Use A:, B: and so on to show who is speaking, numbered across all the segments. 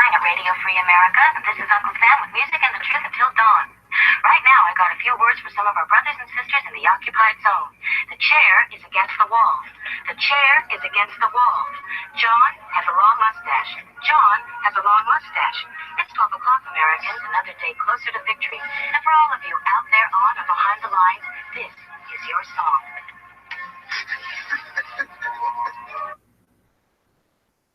A: 9 at Radio Free America. This is Uncle Sam with music and the truth until dawn. Right now, I got a few words for some of our brothers and sisters in the occupied zone. The chair is against the wall. The chair is against the wall. John has a long mustache. John has a long mustache. It's 12 o'clock, Americans, another day closer to victory. And for all of you out there on or behind the lines, this is your song.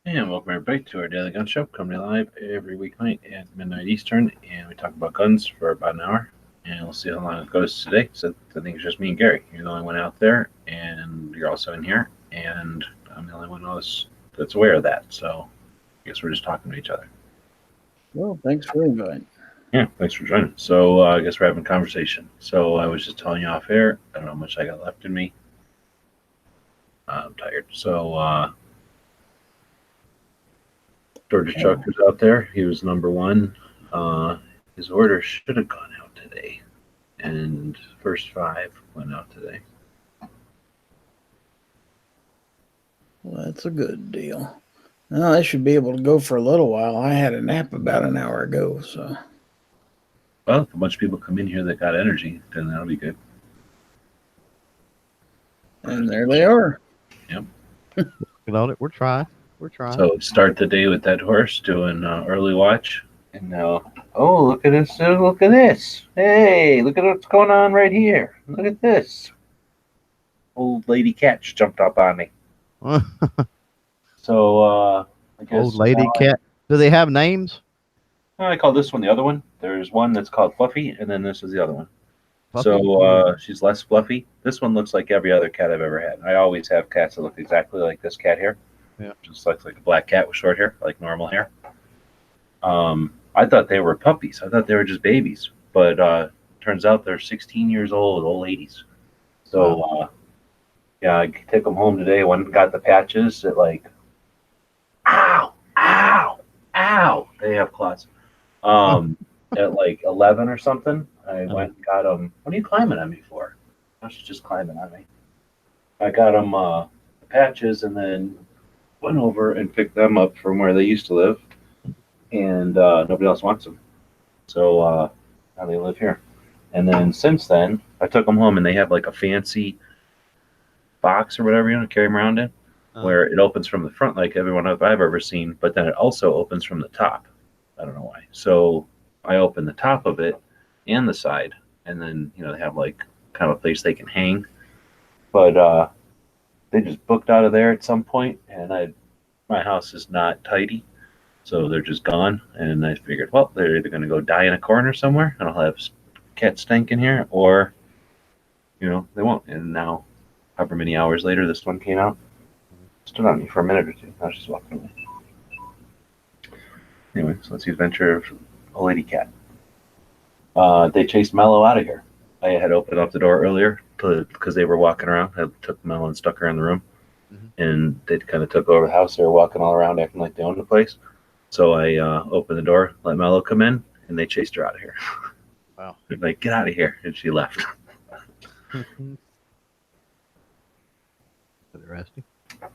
B: And welcome everybody to our Daily Gun Show, coming live every weeknight at midnight Eastern, and we talk about guns for about an hour, and we'll see how long it goes today. So I think it's just me and Gary. You're the only one out there, and you're also in here, and I'm the only one that's aware of that. So I guess we're just talking to each other.
C: Well, thanks for inviting.
B: Yeah, thanks for joining. So I guess we're having a conversation. So I was just telling you off air. I don't know how much I got left in me. I'm tired. So Georgia Chuck was out there. He was number one. His order should have gone out today, and first 5 went out today.
C: Well, that's a good deal. Well, I should be able to go for a little while. I had a nap about an hour ago, so.
B: Well, if a bunch of people come in here that got energy, then that'll be good.
C: And there they are.
B: Yep.
D: Working on it. We're trying.
B: So start the day with that horse doing early watch. And now, oh, look at this. Look at this. Hey, look at what's going on right here. Look at this. Old lady cat just jumped up on me. So, I guess.
D: Old lady cat. Do they have names?
B: I call this one the other one. There's one that's called Fluffy, and then this is the other one.
D: Fluffy?
B: So she's less fluffy. This one looks like every other cat I've ever had. I always have cats that look exactly like this cat here.
D: Yeah.
B: Just looks like a black cat with short hair, like normal hair. I thought they were puppies. I thought they were just babies. But turns out they're 16 years old ladies. So, yeah, I took them home today. One got the patches that like, ow, ow, ow. They have claws. At like 11 or something, I went and got them. What are you climbing on me for? I was just climbing on me. I got them the patches and then went over and picked them up from where they used to live, and nobody else wants them. So now they live here. And then since then, I took them home, and they have like a fancy box or whatever you want to carry them around in, where it opens from the front like everyone I've ever seen, but then it also opens from the top. I don't know why. So I open the top of it and the side, and then they have like kind of a place they can hang. But they just booked out of there at some point, and my house is not tidy, so they're just gone. And I figured, well, they're either going to go die in a corner somewhere, and I'll have cat stank in here, or they won't. And now, however many hours later, this one came out. Stood on me for a minute or two. Now she's walking away. Anyway, so that's the adventure of a lady cat. They chased Mello out of here. I had opened up the door earlier because they were walking around. I took Mello and stuck her in the room, and they kind of took over the house. They were walking all around acting like they owned the place. So I opened the door, let Mello come in, and they chased her out of here.
D: Wow.
B: They're like, get out of here. And she left.
D: Interesting.
B: All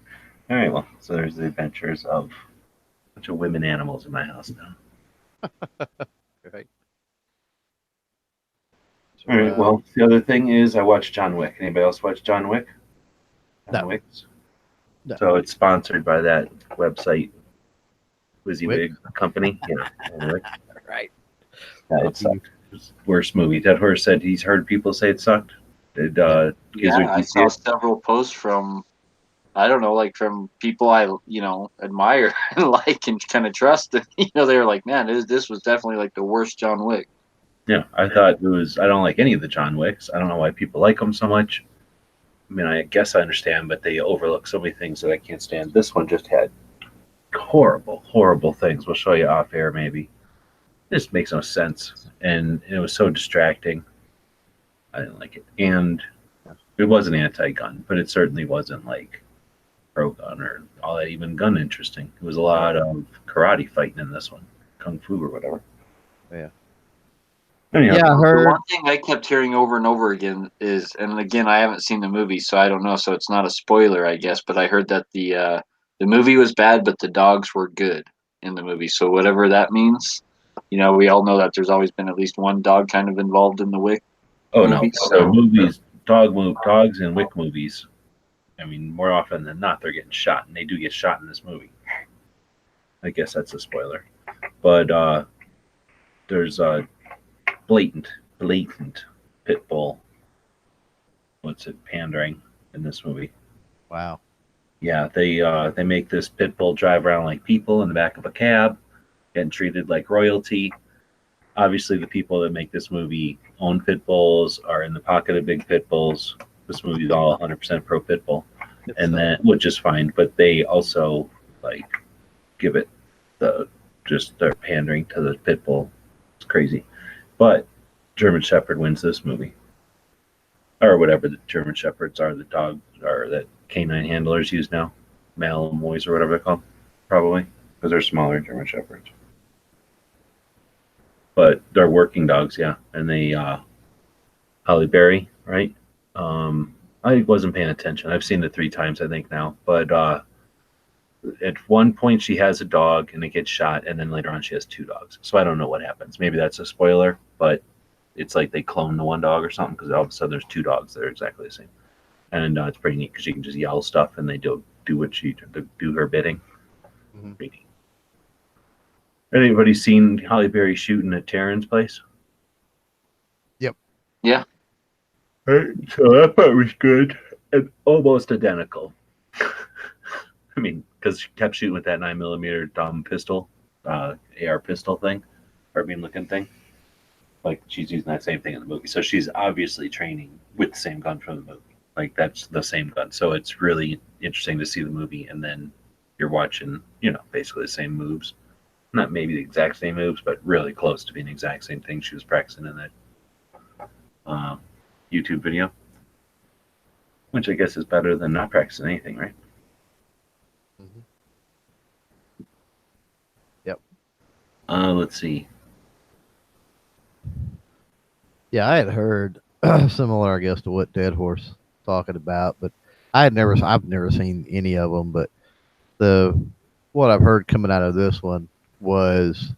B: right, well, so there's the adventures of a bunch of women animals in my house now.
D: Right.
B: All right, well, the other thing is I watched John Wick. Anybody else watch John Wick?
D: No.
B: Wicks?
D: No.
B: So it's sponsored by that website, WYSIWYG company. Yeah,
D: Right.
B: Yeah, it sucked. It was the worst movie. That horse said he's heard people say it sucked. Did Gizzard,
E: I saw several posts from, I don't know, like from people I admire and like and kind of trust. And, they were like, man, this was definitely like the worst John Wick.
B: Yeah, I thought it was. I don't like any of the John Wicks. I don't know why people like them so much. I mean, I guess I understand, but they overlook so many things that I can't stand. This one just had horrible, horrible things. We'll show you off air maybe. This makes no sense, and it was so distracting. I didn't like it, and it wasn't anti-gun, but it certainly wasn't like pro-gun or all that even gun interesting. It was a lot of karate fighting in this one, kung fu or whatever.
D: Yeah.
B: Anyhow,
D: Yeah, I heard.
E: The one thing I kept hearing over and over again is, and again, I haven't seen the movie, so I don't know, so it's not a spoiler, I guess, but I heard that the movie was bad, but the dogs were good. in the movie. So whatever that means, we all know that there's always been at least one dog kind of involved in the Wick
B: Oh no,
E: movies.
B: so movies, dogs in Wick movies. I mean, more often than not, they're getting shot, and they do get shot in this movie. I guess that's a spoiler, but there's a blatant pit bull. What's it pandering in this movie?
D: Wow.
B: Yeah, they make this pit bull drive around like people in the back of a cab, getting treated like royalty. Obviously, the people that make this movie own pit bulls, are in the pocket of big pit bulls. This movie is all 100% pro pit bull, and then which is fine. But they also like give it they're pandering to the pit bull. It's crazy, but German Shepherd wins this movie, or whatever the German Shepherds are, the dog or that canine handlers use now, Malinois or whatever they're called, probably because they're smaller German Shepherds. But they're working dogs, yeah. And they, Holly Berry, right? I wasn't paying attention. I've seen it 3 times, I think now. But at one point, she has a dog and it gets shot, and then later on, she has 2 dogs. So I don't know what happens. Maybe that's a spoiler, but it's like they clone the one dog or something because all of a sudden there's 2 dogs that are exactly the same. And it's pretty neat because she can just yell stuff and they do what she do her bidding.
D: Mhm.
B: Pretty neat. Anybody seen Holly Berry shooting at Taryn's place?
D: Yep.
E: Yeah.
B: Right, so that part was good and almost identical. I mean, because she kept shooting with that 9mm dumb pistol, AR pistol thing, carbine looking thing. Like she's using that same thing in the movie, so she's obviously training with the same gun from the movie. Like that's the same gun. So it's really interesting to see the movie, and then you're watching, basically the same moves. Not maybe the exact same moves, but really close to being the exact same thing she was practicing in that YouTube video, which I guess is better than not practicing anything, right?
D: Mm-hmm. Yep.
B: Let's see.
D: Yeah, I had heard similar, I guess, to what Dead Horse talking about, but I've never seen any of them. But what I've heard coming out of this one was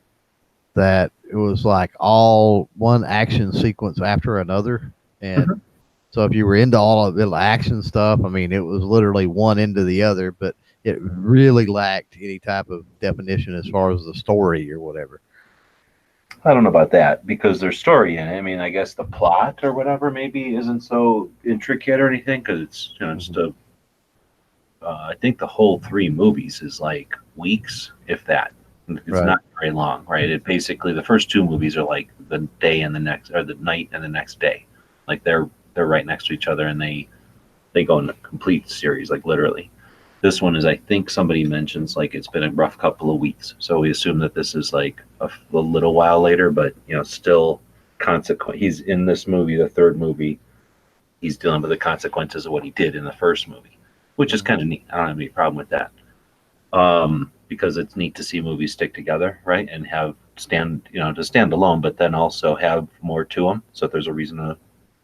D: that it was like all one action sequence after another, and so if you were into all of the action stuff, I mean, it was literally one into the other, but it really lacked any type of definition as far as the story or whatever.
B: I don't know about that because there's story in it. I mean, I guess the plot or whatever maybe isn't so intricate or anything because it's just a. I think the whole 3 movies is like weeks, if that. It's
D: Right.
B: not very long, right? It basically the first 2 movies are like the day and the next, or the night and the next day, like they're right next to each other, and they go in a complete series, like literally. This one is, I think somebody mentions like it's been a rough couple of weeks, so we assume that this is like a little while later, but still consequent. He's in this movie, the 3rd movie. He's dealing with the consequences of what he did in the first movie, which is kind of neat. I don't have any problem with that. Because it's neat to see movies stick together, right? And have to stand alone, but then also have more to them. So if there's a reason to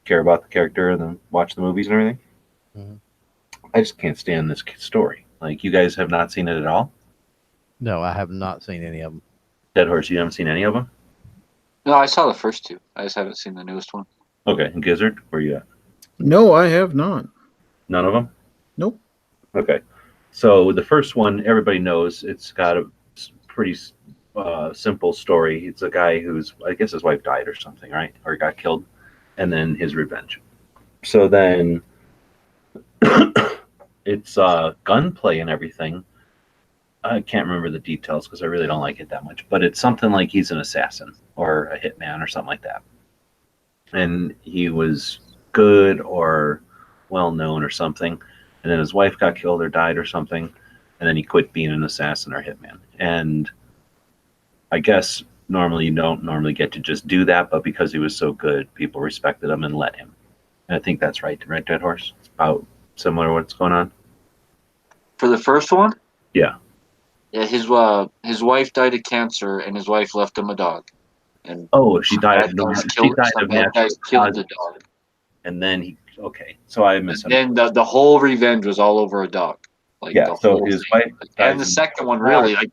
B: care about the character and then watch the movies and everything.
D: Mhm.
B: I just can't stand this story. Like, you guys have not seen it at all?
D: No, I have not seen any of them.
B: Dead Horse, you haven't seen any of them?
E: No, I saw the first 2. I just haven't seen the newest one.
B: Okay, and Gizzard, where you at?
C: No, I have not.
B: None of them?
C: Nope.
B: Okay. So the first one, everybody knows. It's got a pretty simple story. It's a guy who's, I guess his wife died or something, right? Or got killed. And then his revenge. So then it's gunplay and everything. I can't remember the details because I really don't like it that much. But it's something like he's an assassin or a hitman or something like that. And he was good or well known or something. And then his wife got killed or died or something, and then he quit being an assassin or hitman. And I guess normally you don't normally get to just do that, but because he was so good, people respected him and let him. And I think that's right, Dead Horse? It's about similar to what's going on.
E: For the first one?
B: Yeah.
E: Yeah, his wife died of cancer, and his wife left him a dog. And
B: she died. She died of natural
E: guys killed the
B: causes.
E: dog.
B: And then so I misunderstood.
E: Then the whole revenge was all over a dog. Like
B: Yeah,
E: the
B: so
E: whole
B: his
E: thing.
B: wife
E: And the
B: dies
E: second one,
B: of
E: really, like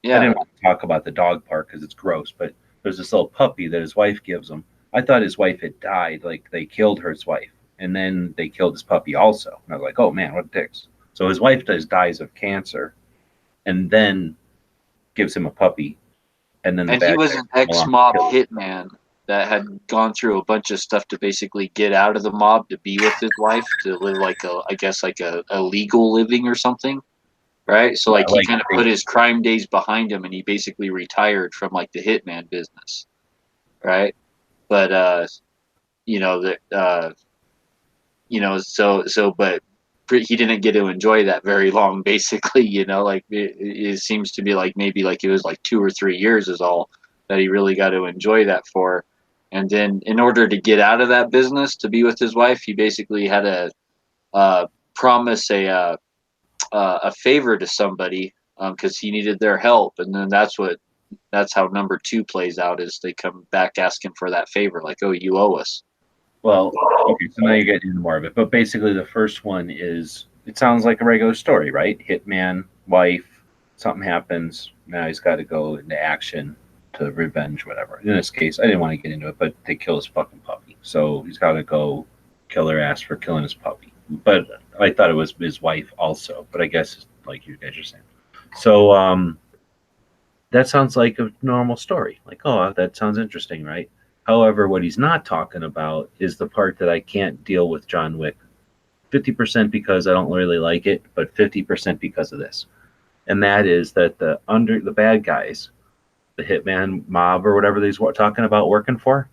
B: I
E: Yeah.
B: didn't want to talk about the dog part because it's gross, but there's this little puppy that his wife gives him. I thought his wife had died, like they killed his wife, and then they killed his puppy also. And I was like, oh man, what dicks. So his wife dies of cancer, and then gives him a puppy, and then the
E: And he
B: bad
E: was
B: guy
E: an
B: comes along
E: ex-mob
B: and kills him.
E: hitman that had gone through a bunch of stuff to basically get out of the mob to be with his wife, to live like I guess like a legal living or something, right? So
B: Yeah,
E: like he
B: like
E: kind of put his crime days behind him and he basically retired from like the hitman business, right? But you know that but he didn't get to enjoy that very long basically, like it seems to be like maybe like it was like 2 or 3 years is all that he really got to enjoy that for. And then in order to get out of that business to be with his wife, he basically had to promise a favor to somebody, because he needed their help. And then that's how number two plays out, is they come back asking for that favor, like, oh, you owe us.
B: well, okay, so now you're getting into more of it. But basically, the first one is it sounds like a regular story, right? Hitman, wife, something happens. Now he's got to go into action to revenge, whatever. In this case, I didn't want to get into it, but they kill his fucking puppy. So he's got to go kill her ass for killing his puppy. But I thought it was his wife also. But I guess, like you guys are saying. So that sounds like a normal story. Like, oh, that sounds interesting, right? However, what he's not talking about is the part that I can't deal with John Wick. 50% because I don't really like it, but 50% because of this. And that is that the bad guys, the hitman mob or whatever he's talking about working for,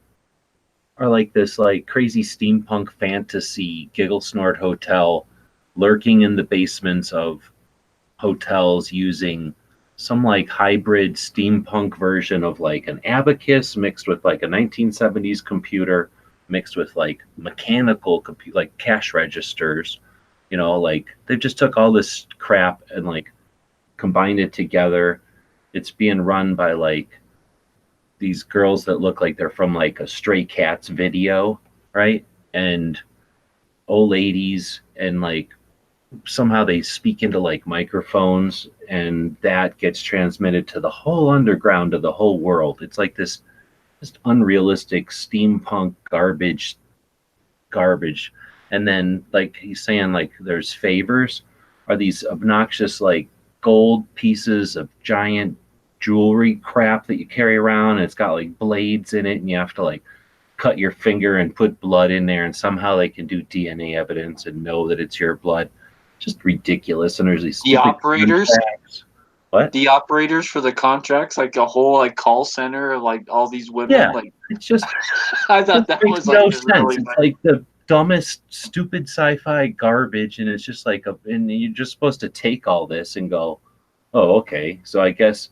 B: are like this like crazy steampunk fantasy giggle snort hotel lurking in the basements of hotels using some like hybrid steampunk version of like an abacus mixed with like a 1970s computer mixed with like mechanical like cash registers, like they just took all this crap and like combined it together. It's being run by like these girls that look like they're from like a Stray Cats video, right? And old ladies, and like somehow they speak into like microphones, and that gets transmitted to the whole underground of the whole world. It's like this just unrealistic steampunk garbage. And then like he's saying, like there's favors are these obnoxious like gold pieces of giant jewelry crap that you carry around, and it's got like blades in it, and you have to like cut your finger and put blood in there, and somehow they can do DNA evidence and know that it's your blood. Just ridiculous. And there's these
E: The
B: stupid
E: operators,
B: contracts. What?
E: the operators for the contracts, like a whole like call center of like all these women.
B: Yeah,
E: like
B: it's just
E: I thought
B: it
E: that
B: makes
E: was like
B: no
E: just
B: sense.
E: really
B: It's like the dumbest, stupid sci-fi garbage, and it's just like and you're just supposed to take all this and go, oh, okay. So I guess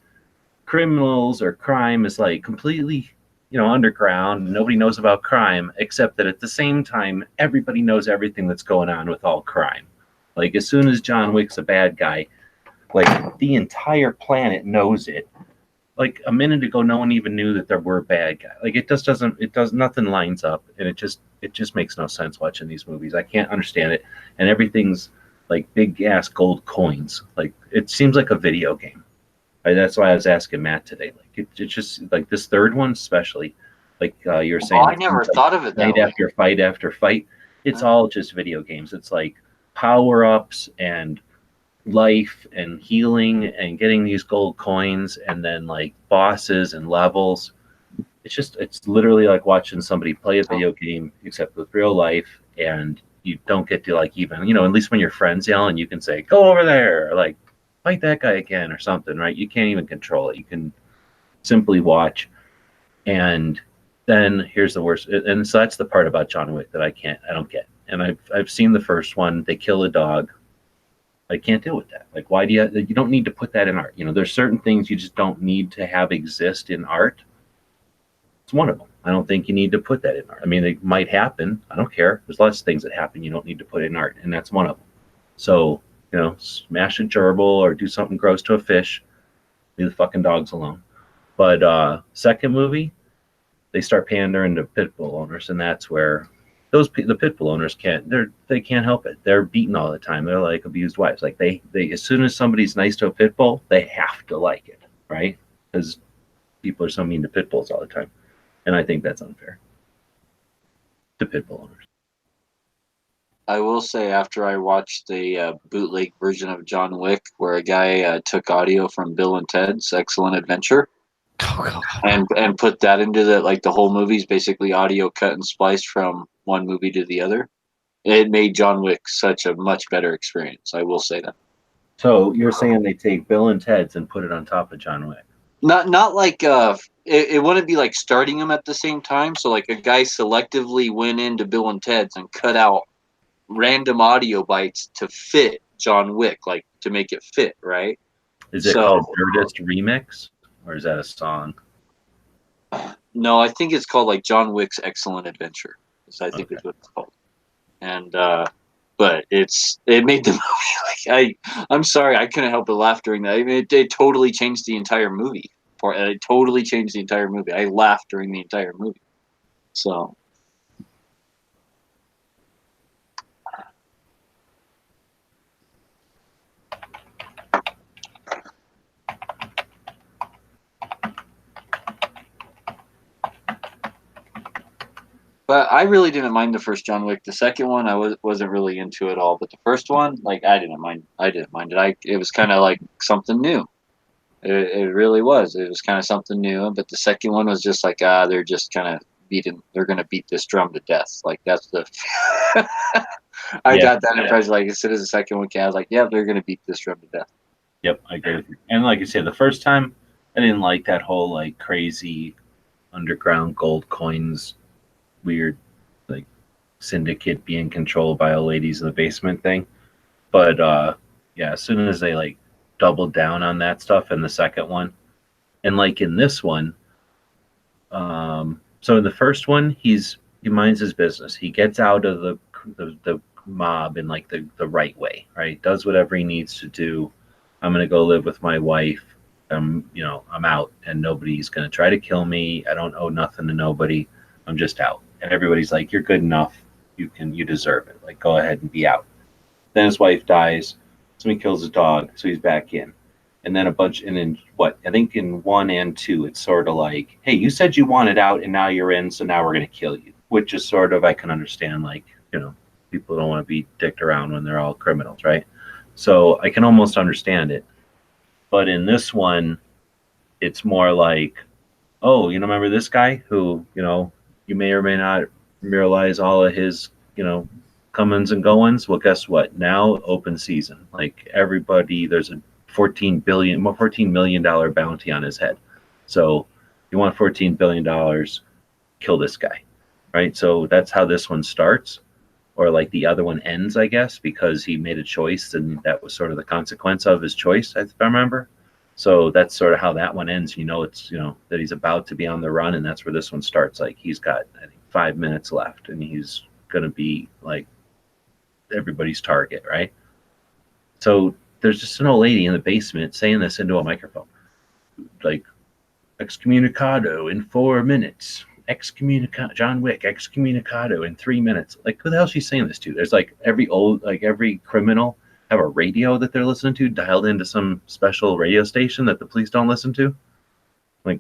B: criminals or crime is like completely, underground. Nobody knows about crime, except that at the same time, everybody knows everything that's going on with all crime. Like as soon as John Wick's a bad guy, like the entire planet knows it. Like a minute ago, no one even knew that there were bad guys. Like nothing lines up, and it just makes no sense watching these movies. I can't understand it, and everything's like big ass gold coins. Like it seems like a video game. That's why I was asking Matt today. Like it's just like this third one, especially like you were saying.
E: I never thought of it that
B: fight
E: way.
B: after fight after fight. It's all just video games. It's like power ups and life and healing and getting these gold coins, and then like bosses and levels. It's literally like watching somebody play a video game except with real life, and you don't get to like even, at least when your friends yell and you can say go over there, or like fight that guy again or something, right? You can't even control it. You can simply watch. And then here's the worst, and so that's the part about John Wick that I don't get. And I've seen the first one. They kill a dog. I can't deal with that. Like, why do you don't need to put that in art? There's certain things you just don't need to have exist in art. It's one of them. I don't think you need to put that in art. I mean, it might happen. I don't care. There's lots of things that happen you don't need to put in art, and that's one of them. So, smash a gerbil or do something gross to a fish. Leave the fucking dogs alone. But second movie, they start pandering to pit bull owners, and that's where the pit bull owners they can't help it. They're beaten all the time. They're like abused wives. Like they as soon as somebody's nice to a pit bull, they have to like it, right? Because people are so mean to pit bulls all the time, and I think that's unfair to pit bull owners.
E: I will say, after I watched the bootleg version of John Wick, where a guy took audio from Bill and Ted's Excellent Adventure and put that into the whole movie's basically audio cut and spliced from one movie to the other, it made John Wick such a much better experience. I will say that.
B: So you're saying they take Bill and Ted's and put it on top of John Wick?
E: Not like it wouldn't be like starting them at the same time. So like a guy selectively went into Bill and Ted's and cut out random audio bites to fit John Wick, like to make it fit, right?
B: Is it called Nerdist Remix, or is that a song?
E: No, I think it's called like John Wick's Excellent Adventure. I think is what it's called. And but it made the movie I'm sorry, I couldn't help but laugh during that. I mean, it totally changed the entire movie. It totally changed the entire movie. I laughed during the entire movie. So. But I really didn't mind the first John Wick. The second one, I wasn't really into at all. But the first one, like, I didn't mind it. It was kind of like something new. It really was. It was kind of something new. But the second one was just like, they're just kind of they're going to beat this drum to death. Like, that's the. I got that impression. Like, as soon as the second one came, I was like, yeah, they're going to beat this drum to death.
B: Yep, I agree with you. And like I said, the first time, I didn't like that whole like crazy underground gold coins, weird like syndicate being controlled by old ladies in the basement thing. But yeah, as soon as they like doubled down on that stuff in the second one, and like in this one, so in the first one, he minds his business. He gets out of the mob in like the right way, right? Does whatever he needs to do. I'm gonna go live with my wife. I'm out, and nobody's gonna try to kill me. I don't owe nothing to nobody. I'm just out. And everybody's like, you're good enough. You deserve it. Like, go ahead and be out. Then his wife dies. Somebody kills his dog, so he's back in. And then I think in 1 and 2, it's sort of like, hey, you said you wanted out, and now you're in, so now we're going to kill you. Which is sort of, I can understand, like, people don't want to be dicked around when they're all criminals, right? So I can almost understand it. But in this one, it's more like, oh, remember this guy who, you may or may not realize all of his, comings and goings. Well, guess what? Now open season. Like everybody, there's a $14 million bounty on his head. So you want $14 billion, kill this guy, right? So that's how this one starts, or like the other one ends, I guess, because he made a choice and that was sort of the consequence of his choice, if I remember. So that's sort of how that one ends. It's that he's about to be on the run, and that's where this one starts. Like he's got, I think, 5 minutes left, and he's gonna be like everybody's target, right? So there's just an old lady in the basement saying this into a microphone, like excommunicado in 4 minutes, John Wick excommunicado in 3 minutes. Like who the hell is she saying this to? There's like every criminal have a radio that they're listening to dialed into some special radio station that the police don't listen to. Like,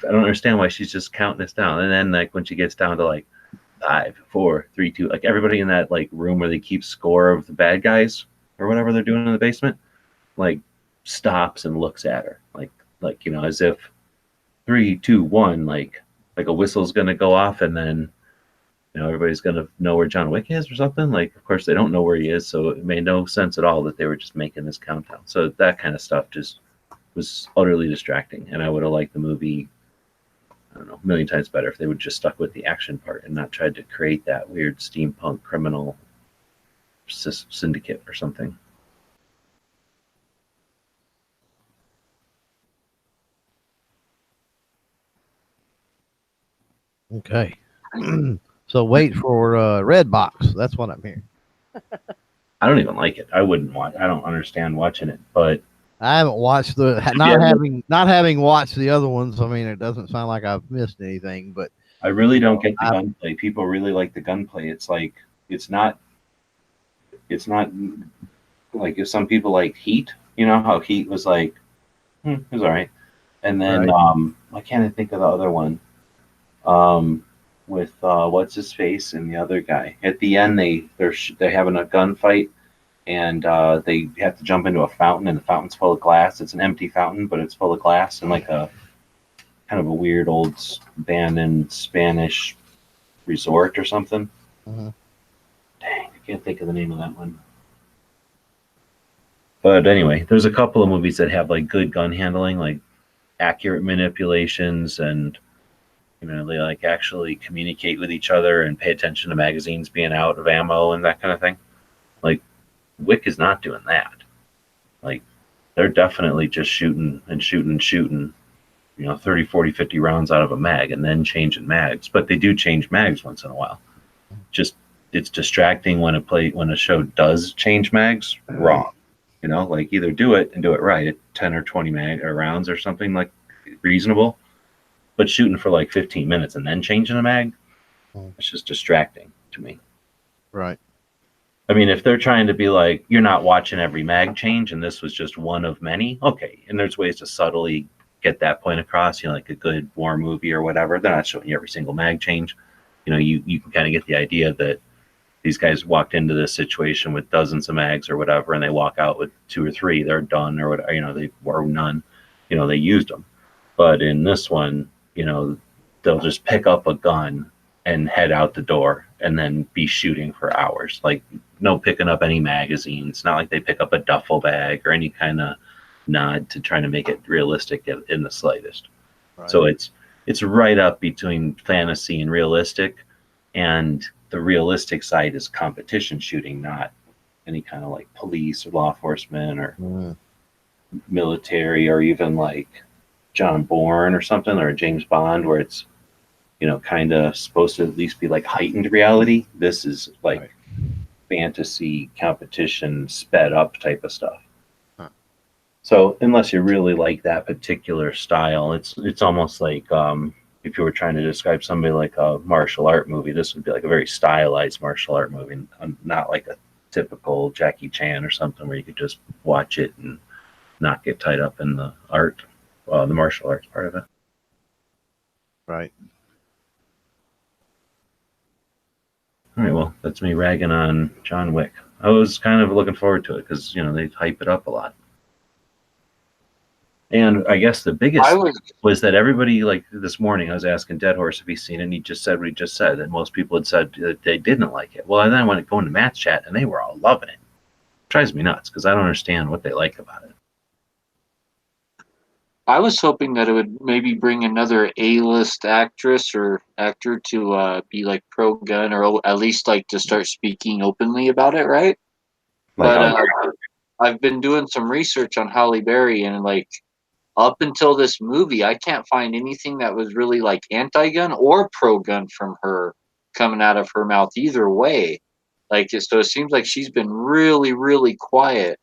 B: I don't understand why she's just counting this down. And then like when she gets down to like 5, 4, 3, 2, like everybody in that like room where they keep score of the bad guys or whatever they're doing in the basement, like stops and looks at her like as if 3, 2, 1, like a whistle's gonna go off, and then everybody's gonna know where John Wick is or something. Like, of course they don't know where he is, so it made no sense at all that they were just making this countdown. So that kind of stuff just was utterly distracting, and I would have liked the movie, I don't know, a million times better if they would just stuck with the action part and not tried to create that weird steampunk criminal syndicate or something.
D: Okay. So wait for Red Box. That's what I'm hearing.
B: I don't even like it. I wouldn't watch. I don't understand watching it, but
D: I haven't watched not having watched the other ones. I mean, it doesn't sound like I've missed anything, but
B: I really don't get the gunplay. People really like the gunplay. It's like it's not like if some people like Heat. How Heat was like, it was all right. And then
D: Right.
B: I can't think of the other one. With what's his face and the other guy. At the end, they're having a gunfight, and they have to jump into a fountain, and the fountain's full of glass. It's an empty fountain, but it's full of glass, and like a kind of a weird old abandoned Spanish resort or something.
D: Mhm.
B: Dang, I can't think of the name of that one. But anyway, there's a couple of movies that have like good gun handling, like accurate manipulations, and they like actually communicate with each other and pay attention to magazines being out of ammo and that kind of thing. Like Wick is not doing that. Like they're definitely just shooting and shooting and shooting, 30, 40, 50 rounds out of a mag and then changing mags. But they do change mags once in a while. Just it's distracting when a show does change mags wrong. Like either do it and do it right at 10 or 20 mag or rounds or something like reasonable. But shooting for like 15 minutes and then changing a mag, it's just distracting to me.
D: Right.
B: I mean, if they're trying to be like, you're not watching every mag change and this was just one of many, okay. And there's ways to subtly get that point across, like a good war movie or whatever. They're not showing you every single mag change. You can kind of get the idea that these guys walked into this situation with dozens of mags or whatever, and they walk out with 2 or 3, they're done or whatever, they or none, they used them. But in this one, they'll just pick up a gun and head out the door and then be shooting for hours. Like no picking up any magazines. Not like they pick up a duffel bag or any kind of nod to trying to make it realistic in the slightest.
D: Right.
B: So it's right up between fantasy and realistic, and the realistic side is competition shooting, not any kind of like police or law enforcement or military or even like John Bourne or something or James Bond where it's kind of supposed to at least be like heightened reality. This is like fantasy competition sped up type of stuff.
D: Huh.
B: So unless you really like that particular style, it's almost like if you were trying to describe somebody like a martial art movie, this would be like a very stylized martial art movie, not like a typical Jackie Chan or something where you could just watch it and not get tied up in the art, the martial arts part of it.
D: Right.
B: All right, well, that's me ragging on John Wick. I was kind of looking forward to it because, they hype it up a lot. And I guess the biggest was that everybody, like this morning, I was asking Dead Horse if he's seen it, and he just said what he just said, that most people had said that they didn't like it. Well, and then I went to go into Matt's chat, and they were all loving it. It drives me nuts because I don't understand what they like about it.
E: I was hoping that it would maybe bring another A-list actress or actor to be like pro-gun, or at least like to start speaking openly about it, right?
B: Like,
E: But I've been doing some research on Halle Berry, and like up until this movie, I can't find anything that was really like anti-gun or pro-gun from her coming out of her mouth either way. Like, so it seems like she's been really, really quiet.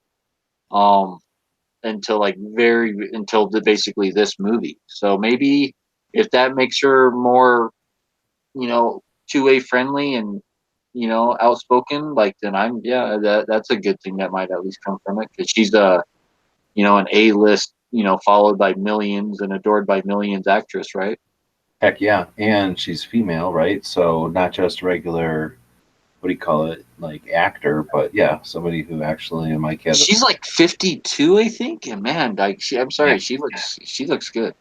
E: Until basically this movie. So maybe if that makes her more, two-way friendly and outspoken, like then that's a good thing that might at least come from it, because she's an A-list, followed by millions and adored by millions actress, right?
B: heck yeah, and she's female, right? So not just regular, what do you call it, like actor, but yeah, somebody who actually might get.
E: She's like 52, I think, and man, like I'm sorry,
B: Yeah.
E: she looks good.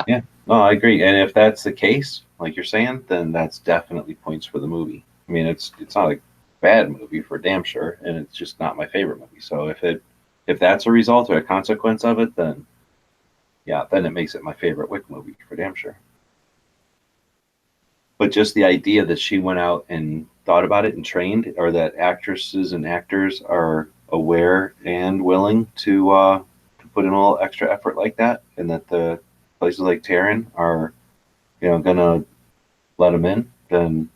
B: Yeah, no, I agree. And if that's the case, like you're saying, then that's definitely points for the movie. I mean, it's not a bad movie for damn sure, and it's just not my favorite movie. So if that's a result or a consequence of it, then yeah, then it makes it my favorite Wick movie for damn sure. But just the idea that she went out and thought about it and trained, or that actresses and actors are aware and willing to put in a little extra effort like that, and that the places like Taryn are, gonna let them in, then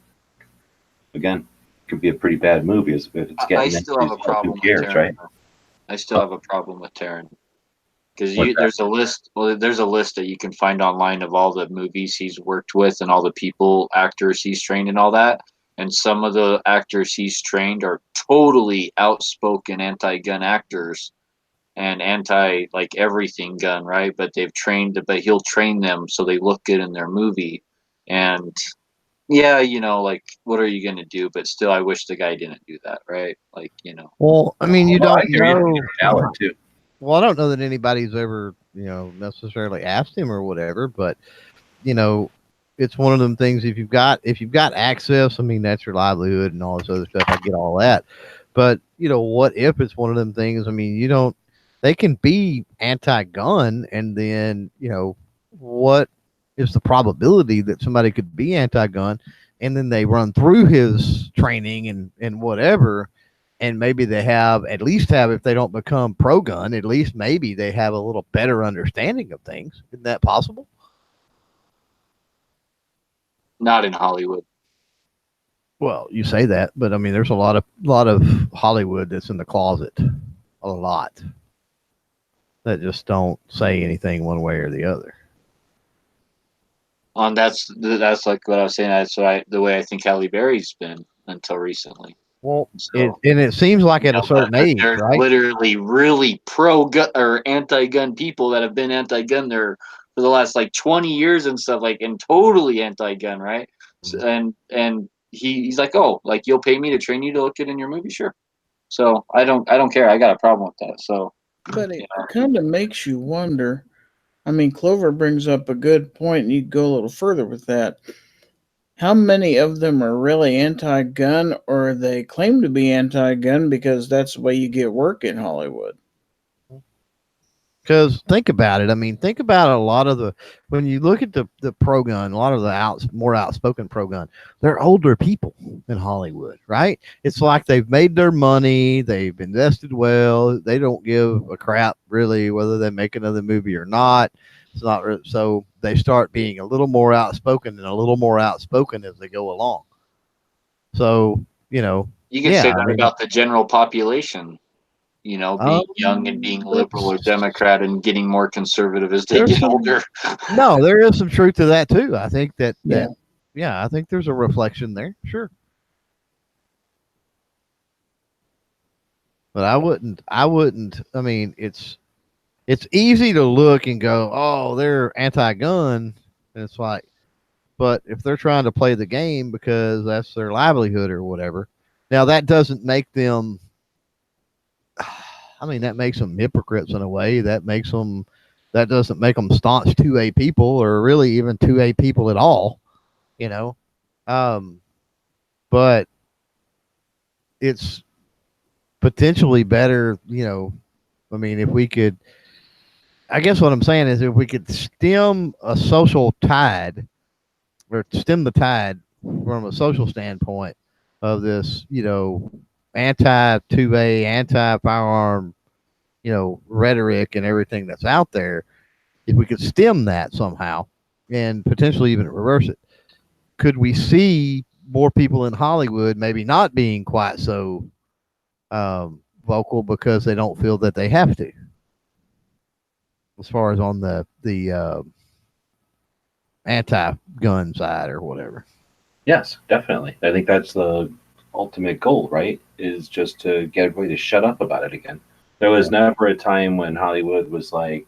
B: again, it could be a pretty bad movie if it's getting.
E: I still have a problem
B: who cares,
E: with Taryn.
B: right?
E: I still have a problem with Taryn. Because
B: What's
E: there's a list. Well, there's a list that you can find online of all the movies he's worked with and all the people, actors he's trained, and all that. And some of the actors he's trained are totally outspoken anti-gun actors, and anti like everything gun, right? But he'll train them so they look good in their movie. And yeah, like what are you gonna do? But still, I wish the guy didn't do that, right? Like,
D: Well, I mean, you
B: Well, I
D: don't
B: hear you.
D: know.
B: It's valid too.
D: Well, I don't know that anybody's ever, necessarily asked him or whatever, but you know, it's one of them things. If you've got access, I mean, that's your livelihood and all this other stuff. I get all that, but what if it's one of them things? I mean, you don't. They can be anti-gun, and then what is the probability that somebody could be anti-gun, and then they run through his training and whatever, and maybe they at least have if they don't become pro-gun, at least maybe they have a little better understanding of things. Isn't that possible?
E: not in Hollywood.
D: Well, you say that, but I mean, there's a lot of Hollywood that's in the closet, a lot that just don't say anything one way or the other.
E: That's like what I was saying. That's the way I think Halle Berry's been until recently.
D: Well,
E: So
D: it seems like at a
E: but
D: certain age,
E: there's
D: right?
E: literally really pro-gun or anti-gun people that have been anti-gun there for the last like 20 years and stuff, like, and totally anti-gun, right? So,
D: Mhm.
E: and he's like, oh, like, you'll pay me to train you to look good in your movie, sure. So I don't care. I got a problem with that. So
C: But
E: you
C: it
E: know,
C: kind of makes you wonder. I mean, Clover brings up a good point, and you go a little further with that. How many of them are really anti gun, or they claim to be anti gun because that's the way you get work in Hollywood?
D: Because think about it. I mean, think about a lot of when you look at the pro gun, a lot of the more outspoken pro gun, they're older people in Hollywood, right? It's like they've made their money, they've invested well, they don't give a crap really whether they make another movie or not. It's not so they start being a little more outspoken and a little more outspoken as they go along. So
E: you could say
D: yeah, I
E: that
D: mean,
E: about the general population. Being young and being liberal or
D: that's
E: Democrat and getting more conservative as they
D: there's
E: get
D: some
E: older.
D: no, there is some truth to that too. I think
C: Yeah.
D: yeah, I think there's a reflection there. Sure. But I wouldn't I mean, it's easy to look and go, "Oh, they're anti-gun." And it's like, but if they're trying to play the game because that's their livelihood or whatever. Now that doesn't make them I mean, that makes them hypocrites in a way. That doesn't make them staunch 2A people or really even 2A people at all, you know. Um, but it's potentially better, I mean, if we could, I guess what I'm saying is if we could stem a social tide or stem the tide from a social standpoint of this, anti 2A, anti firearm, rhetoric and everything that's out there, if we could stem that somehow and potentially even reverse it, could we see more people in Hollywood maybe not being quite so vocal because they don't feel that they have to, as far as on the anti-gun side or whatever.
B: Yes, definitely. I think that's the ultimate goal, right? Is just to get everybody to shut up about it again. There was never a time when Hollywood was like,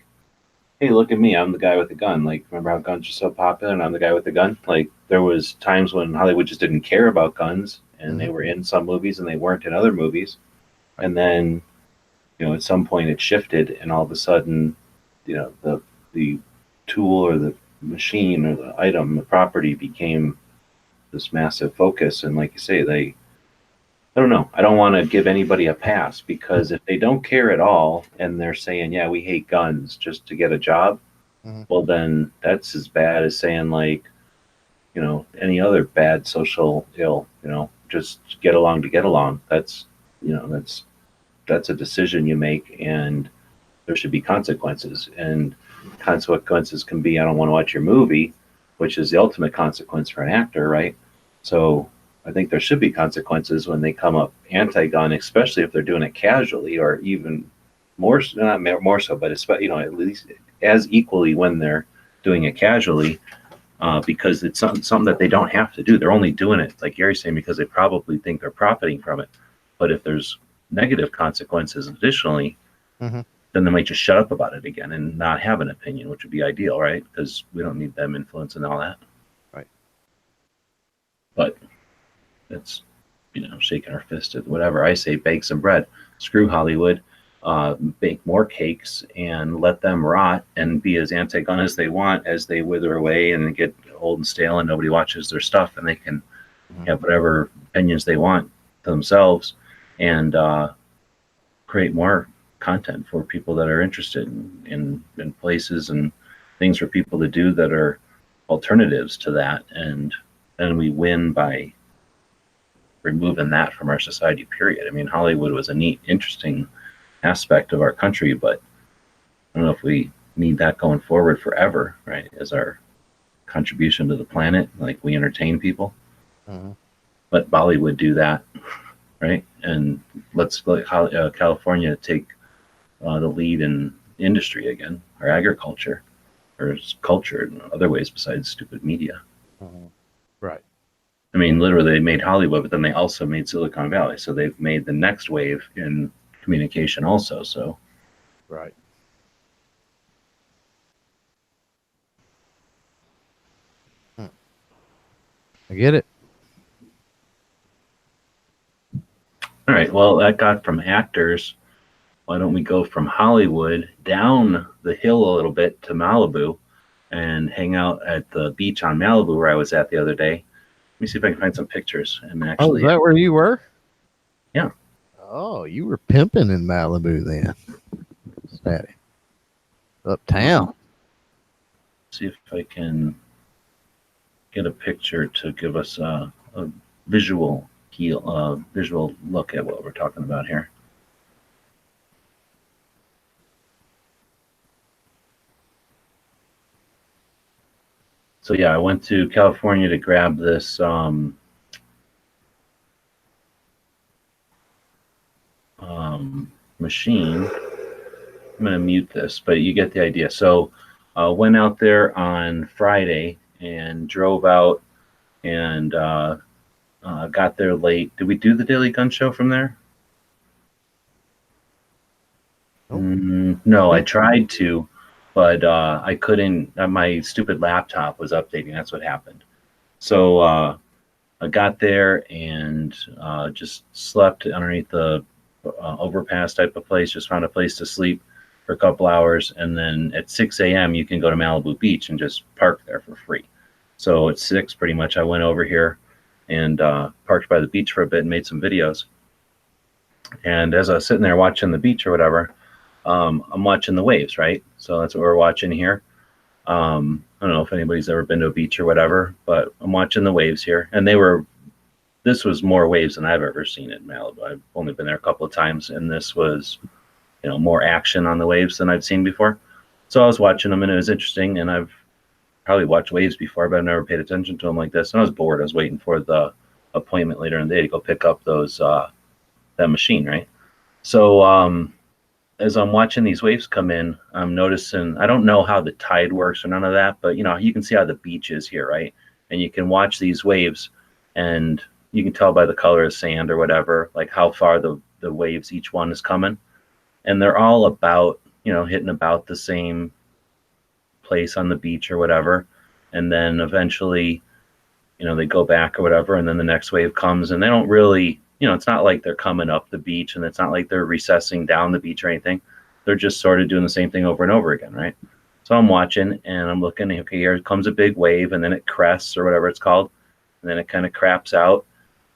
B: "Hey, look at me! I'm the guy with the gun." Like, remember how guns are so popular, and I'm the guy with the gun. Like, there was times when Hollywood just didn't care about guns, and they were in some movies and they weren't in other movies. And then, at some point it shifted, and all of a sudden, the tool or the machine or the item, the property became this massive focus. And like you say, I don't know. I don't want to give anybody a pass because if they don't care at all and they're saying, yeah, we hate guns just to get a job, well, then that's as bad as saying, like, any other bad social ill, just get along to get along. That's a decision you make, and there should be consequences. And consequences can be, I don't want to watch your movie, which is the ultimate consequence for an actor, right? So I think there should be consequences when they come up anti-gun, especially if they're doing it casually, or even more, not more so, but at least as equally when they're doing it casually, because it's something that they don't have to do. They're only doing it, like Gary's saying, because they probably think they're profiting from it. But if there's negative consequences additionally,
D: Mhm.
B: then they might just shut up about it again and not have an opinion, which would be ideal, right? Because we don't need them influencing all that.
D: Right.
B: But it's, shaking our fist at whatever. I say bake some bread. Screw Hollywood. Bake more cakes and let them rot and be as anti-gun as they want as they wither away and get old and stale and nobody watches their stuff and they can have whatever opinions they want themselves and create more content for people that are interested in places and things for people to do that are alternatives to that. And then we win by removing that from our society, period. I mean, Hollywood was a neat, interesting aspect of our country, but I don't know if we need that going forward forever, right? As our contribution to the planet, like we entertain people. Let Bollywood do that, right? And let's let California take the lead in industry again, or agriculture, or culture in other ways besides stupid media.
D: Right.
B: I mean, literally, they made Hollywood, but then they also made Silicon Valley. So they've made the next wave in communication also. So,
D: right. I get it.
B: All right. Well, that got from actors. Why don't we go from Hollywood down the hill a little bit to Malibu and hang out at the beach on Malibu where I was at the other day? Let me see if I can find some pictures. And actually,
D: is that where you were?
B: Yeah.
D: Oh, you were pimping in Malibu then. Steady. Uptown.
B: See if I can get a picture to give us a visual look at what we're talking about here. So yeah, I went to California to grab this machine. I'm going to mute this, but you get the idea. So went out there on Friday and drove out and got there late. Did we do the Daily Gun Show from there?
D: Nope.
B: No, I tried to, but I couldn't. My stupid laptop was updating. That's what happened. So I got there and just slept underneath the overpass type of place. Just found a place to sleep for a couple hours, and then at 6 a.m. you can go to Malibu Beach and just park there for free. So at 6, pretty much, I went over here and parked by the beach for a bit and made some videos. And as I was sitting there watching the beach or whatever, I'm watching the waves, right? So that's what we're watching here. I don't know if anybody's ever been to a beach or whatever, but I'm watching the waves here. And this was more waves than I've ever seen in Malibu. I've only been there a couple of times, and this was, more action on the waves than I've seen before. So I was watching them, and it was interesting. And I've probably watched waves before, but I've never paid attention to them like this. And I was bored. I was waiting for the appointment later in the day to go pick up those that machine, right? So as I'm watching these waves come in, I'm noticing, I don't know how the tide works or none of that, but you can see how the beach is here, right? And you can watch these waves, and you can tell by the color of sand or whatever, like how far the waves, each one is coming. And they're all about, hitting about the same place on the beach or whatever. And then eventually, they go back or whatever. And then the next wave comes, and they don't really, it's not like they're coming up the beach, and it's not like they're recessing down the beach or anything. They're just sort of doing the same thing over and over again, right? So I'm watching and I'm looking, okay, here comes a big wave, and then it crests or whatever it's called. And then it kind of craps out,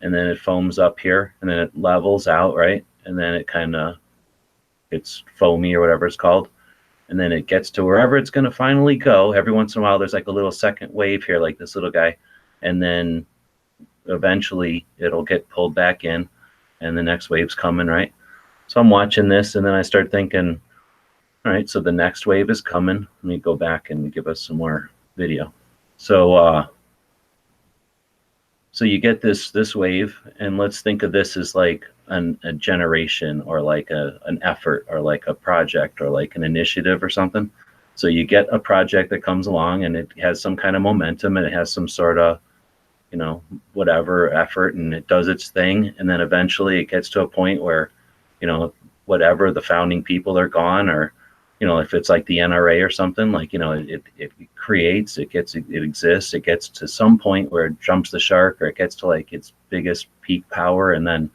B: and then it foams up here, and then it levels out, right? And then it kind of gets foamy or whatever it's called. And then it gets to wherever it's going to finally go. Every once in a while, there's like a little second wave here, like this little guy. And then eventually it'll get pulled back in, and the next wave's coming, right? So I'm watching this, and then I start thinking, all right, so the next wave is coming. Let me go back and give us some more video. So so you get this wave, and let's think of this as like a generation, or like an effort, or like a project, or like an initiative or something. So you get a project that comes along, and it has some kind of momentum, and it has some sort of, whatever effort, and it does its thing. And then eventually it gets to a point where, whatever, the founding people are gone, or if it's like the NRA or something, like, it creates, it exists, it gets to some point where it jumps the shark, or it gets to like its biggest peak power, and then,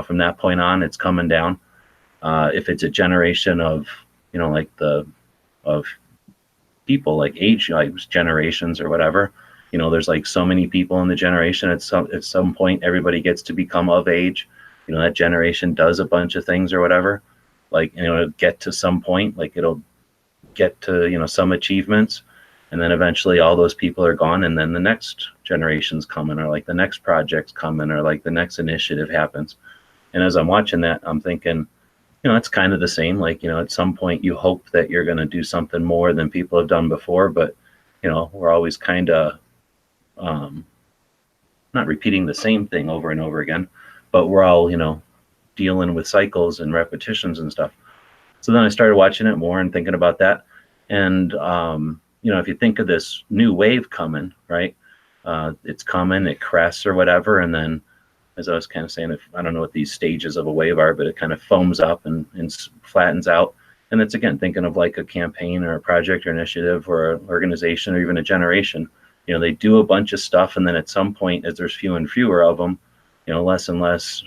B: from that point on, it's coming down. If it's a generation of, like of people, like age, like generations or whatever, there's like so many people in the generation, at some point, everybody gets to become of age. That generation does a bunch of things or whatever, like, get to some point, like it'll get to, some achievements, and then eventually all those people are gone, and then the next generation's coming, or like the next project's coming, or like the next initiative happens. And as I'm watching that, I'm thinking, it's kind of the same. Like, at some point you hope that you're going to do something more than people have done before, but, we're always kind of not repeating the same thing over and over again, but we're all, dealing with cycles and repetitions and stuff. So then I started watching it more and thinking about that. And, if you think of this new wave coming, right, it's coming, it crests or whatever. And then, as I was kind of saying, I don't know what these stages of a wave are, but it kind of foams up and flattens out. And it's, again, thinking of like a campaign or a project or initiative or an organization or even a generation. They do a bunch of stuff, and then at some point, as there's fewer and fewer of them, less and less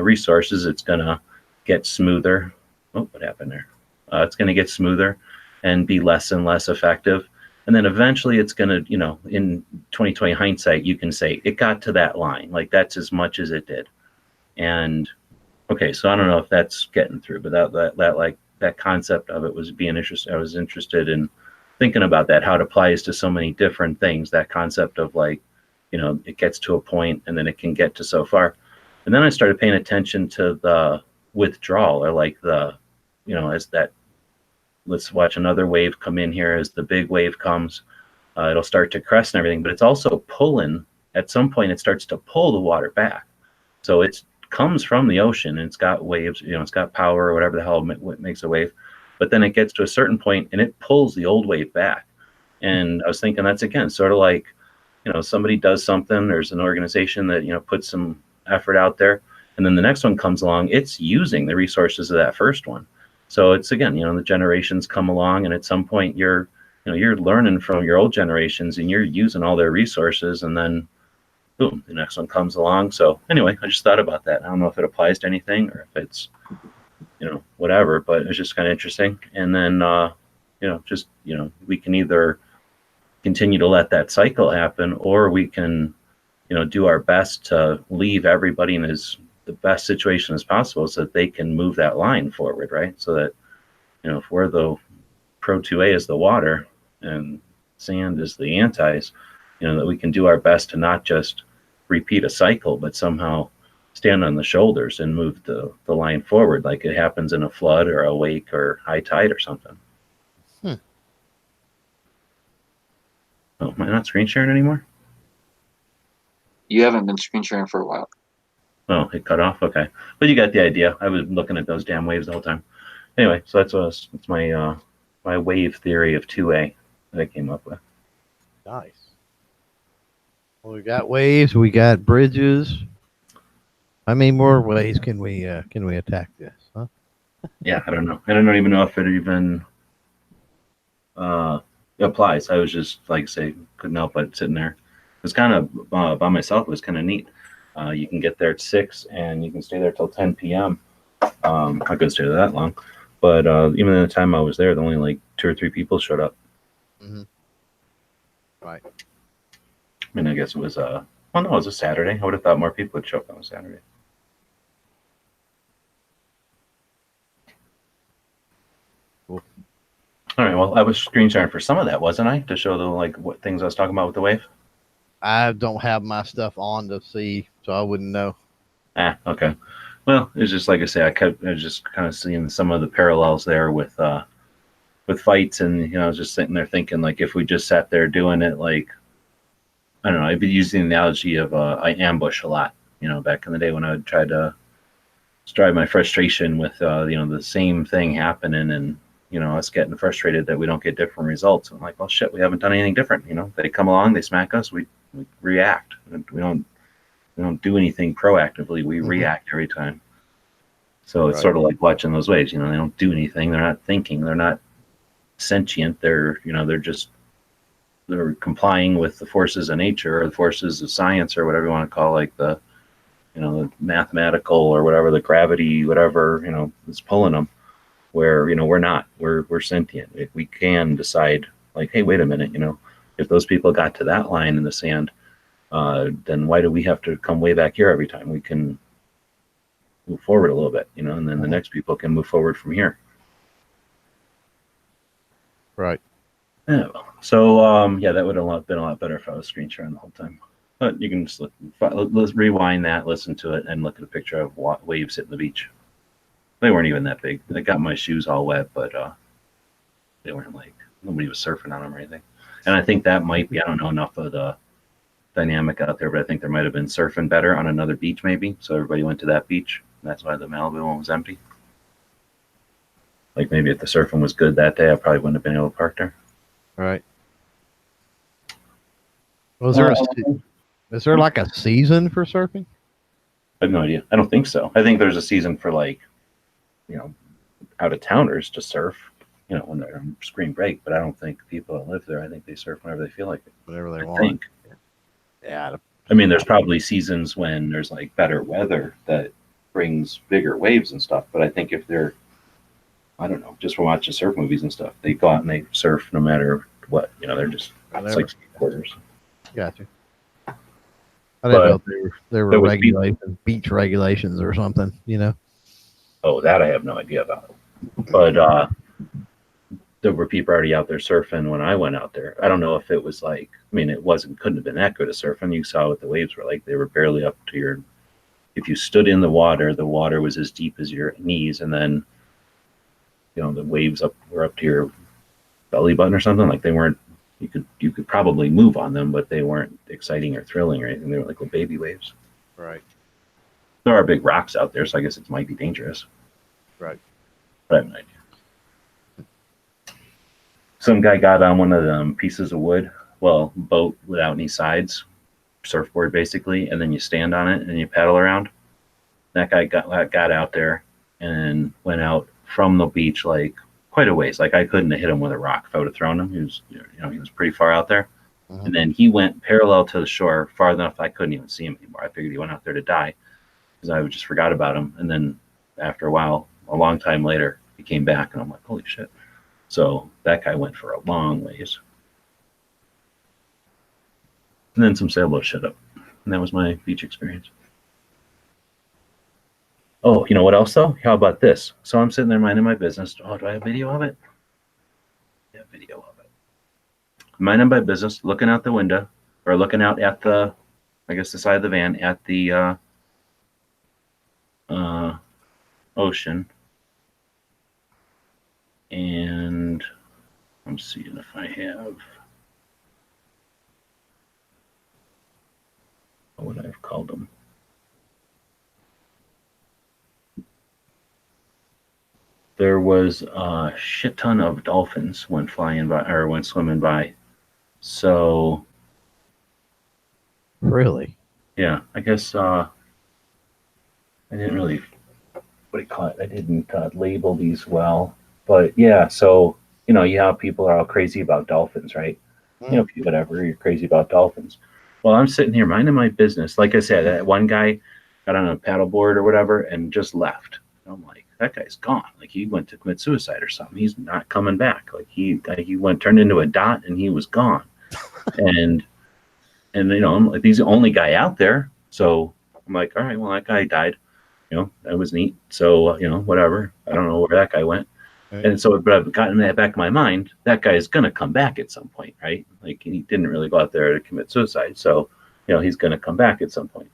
B: resources, it's going to get smoother. Oh, what happened there? It's going to get smoother and be less and less effective. And then eventually it's going to, in 2020 hindsight, you can say it got to that line. Like, that's as much as it did. And okay, so I don't know if that's getting through, but that concept of it was being interesting. I was interested in thinking about that, how it applies to so many different things, that concept of like, it gets to a point and then it can get to so far. And then I started paying attention to the withdrawal, or like as that, let's watch another wave come in here. As the big wave comes, it'll start to crest and everything, but it's also pulling. At some point, it starts to pull the water back. So it comes from the ocean, and it's got waves, it's got power or whatever the hell makes a wave. But then it gets to a certain point and it pulls the old wave back. And I was thinking, that's, again, sort of like, somebody does something, there's an organization that, puts some effort out there, and then the next one comes along, it's using the resources of that first one. So it's, again, the generations come along, and at some point you're learning from your old generations, and you're using all their resources, and then boom, the next one comes along. So anyway, I just thought about that. I don't know if it applies to anything or if it's, whatever, but it's just kind of interesting. And then, we can either continue to let that cycle happen, or we can, do our best to leave everybody in the best situation as possible, so that they can move that line forward, right? So that, if we're the Pro 2A is the water and sand is the antis, that we can do our best to not just repeat a cycle, but somehow stand on the shoulders and move the line forward, like it happens in a flood or a wake or high tide or something. Oh, am I not screen sharing anymore?
E: You haven't been screen sharing for a while.
B: Oh, it cut off. Okay, but you got the idea. I was looking at those damn waves the whole time. Anyway, so that's my my wave theory of 2A that I came up with.
D: Nice. Well, we got waves, we got bridges. How many more ways can we attack this? Huh?
B: Yeah, I don't know. I don't even know if it even applies. I was just, like, say, couldn't help but sitting there. It was kind of by myself. It was kind of neat. You can get there at 6 and you can stay there till 10 p.m. I couldn't stay there that long, but even in the time I was there, only like 2 or 3 people showed up.
D: Mm-hmm. Right.
B: I mean, I guess it was well, no, it was a Saturday. I would have thought more people would show up on a Saturday.
D: Cool.
B: All right. Well, I was screen sharing for some of that, wasn't I? To show the, like, what things I was talking about with the wave.
D: I don't have my stuff on to see, so I wouldn't know.
B: Okay. Well, it's just like I say, I was just kind of seeing some of the parallels there with fights, and I was just sitting there thinking, like, if we just sat there doing it, like, I don't know, I'd be using the analogy of I ambush a lot, back in the day when I would try to drive my frustration with the same thing happening, and us getting frustrated that we don't get different results. I'm like, well, shit, we haven't done anything different. They come along, they smack us, we react. We don't do anything proactively. We react every time. So it's
D: Right.
B: sort of like watching those waves. You know, they don't do anything. They're not thinking. They're not sentient. They're, you know, they're complying with the forces of nature or the forces of science or whatever you want to call, like the, you know, the mathematical or whatever, the gravity, whatever, you know, is pulling them. Where, you know, we're not. We're sentient. If we can decide, like, hey, wait a minute, you know, if those people got to that line in the sand, then why do we have to come way back here every time? We can move forward a little bit, you know, and then the next people can move forward from here.
D: Right.
B: Yeah. So yeah, that would have been a lot better if I was screen sharing the whole time. But you can just let's rewind that, listen to it, and look at a picture of waves hitting the beach. They weren't even that big. I got my shoes all wet, but they weren't like, nobody was surfing on them or anything. And I think that might be, I don't know enough of the dynamic out there, but I think there might have been surfing better on another beach maybe. So everybody went to that beach. That's why the Malibu one was empty. Like maybe if the surfing was good that day, I probably wouldn't have been able to park there.
D: Right. Was there is there like a season for surfing?
B: I have no idea. I don't think so. I think there's a season for, like, you know, out of towners to surf, you know, when they're on spring break, but I don't think people that live there, I think they surf whenever they feel like it.
D: Whatever they
B: I
D: want.
B: think.
D: Yeah.
B: I mean, there's probably seasons when there's like better weather that brings bigger waves and stuff, but I think if they're, I don't know, just from watching surf movies and stuff, they go out and they surf no matter what, you know, they're just, it's like skateboarders.
D: Gotcha. I didn't know if there were
B: there was
D: regulations, beach regulations or something, you know.
B: Oh, that I have no idea about. But there were people already out there surfing when I went out there. I don't know if it was like, I mean, couldn't have been that good of surfing. You saw what the waves were like. They were barely up to your, if you stood in the water was as deep as your knees, and then, you know, the waves were up to your belly button or something. Like they weren't, you could probably move on them, but they weren't exciting or thrilling or anything. They were like little baby waves.
D: Right.
B: There are big rocks out there, so I guess it might be dangerous.
D: Right.
B: But I have no idea. Some guy got on one of them pieces of wood, boat without any sides, surfboard basically, and then you stand on it and you paddle around. That guy got out there and went out from the beach like quite a ways. Like I couldn't have hit him with a rock if I would have thrown him. He was, you know, he was pretty far out there.
D: Uh-huh.
B: And then he went parallel to the shore far enough I couldn't even see him anymore. I figured he went out there to die because I just forgot about him. And then after a while, a long time later, he came back and I'm like, holy shit. So that guy went for a long ways. And then some sailboats showed up. And that was my beach experience. Oh, you know what else though? How about this? So I'm sitting there minding my business. Oh, do I have video of it? Yeah, video of it. Minding my business, looking out the window, or looking out at the, I guess the side of the van at the ocean. And I'm seeing if I have, what would I have called them? There was a shit ton of dolphins went flying by or went swimming by. So
D: really,
B: yeah, I guess I didn't really, what do you call it? I didn't label these well, but yeah. So you know, people are all crazy about dolphins, right? You know, whatever, you're crazy about dolphins. Well, I'm sitting here minding my business. Like I said, that one guy got on a paddleboard or whatever and just left. And I'm like, that guy's gone. Like he went to commit suicide or something. He's not coming back. Like he turned into a dot and he was gone. and you know, I'm like, he's the only guy out there. So I'm like, all right, well, that guy died. You know, that was neat. So you know, whatever. I don't know where that guy went. Right. And so, but I've gotten that back in my mind. That guy is gonna come back at some point, right? Like he didn't really go out there to commit suicide. So you know, he's gonna come back at some point.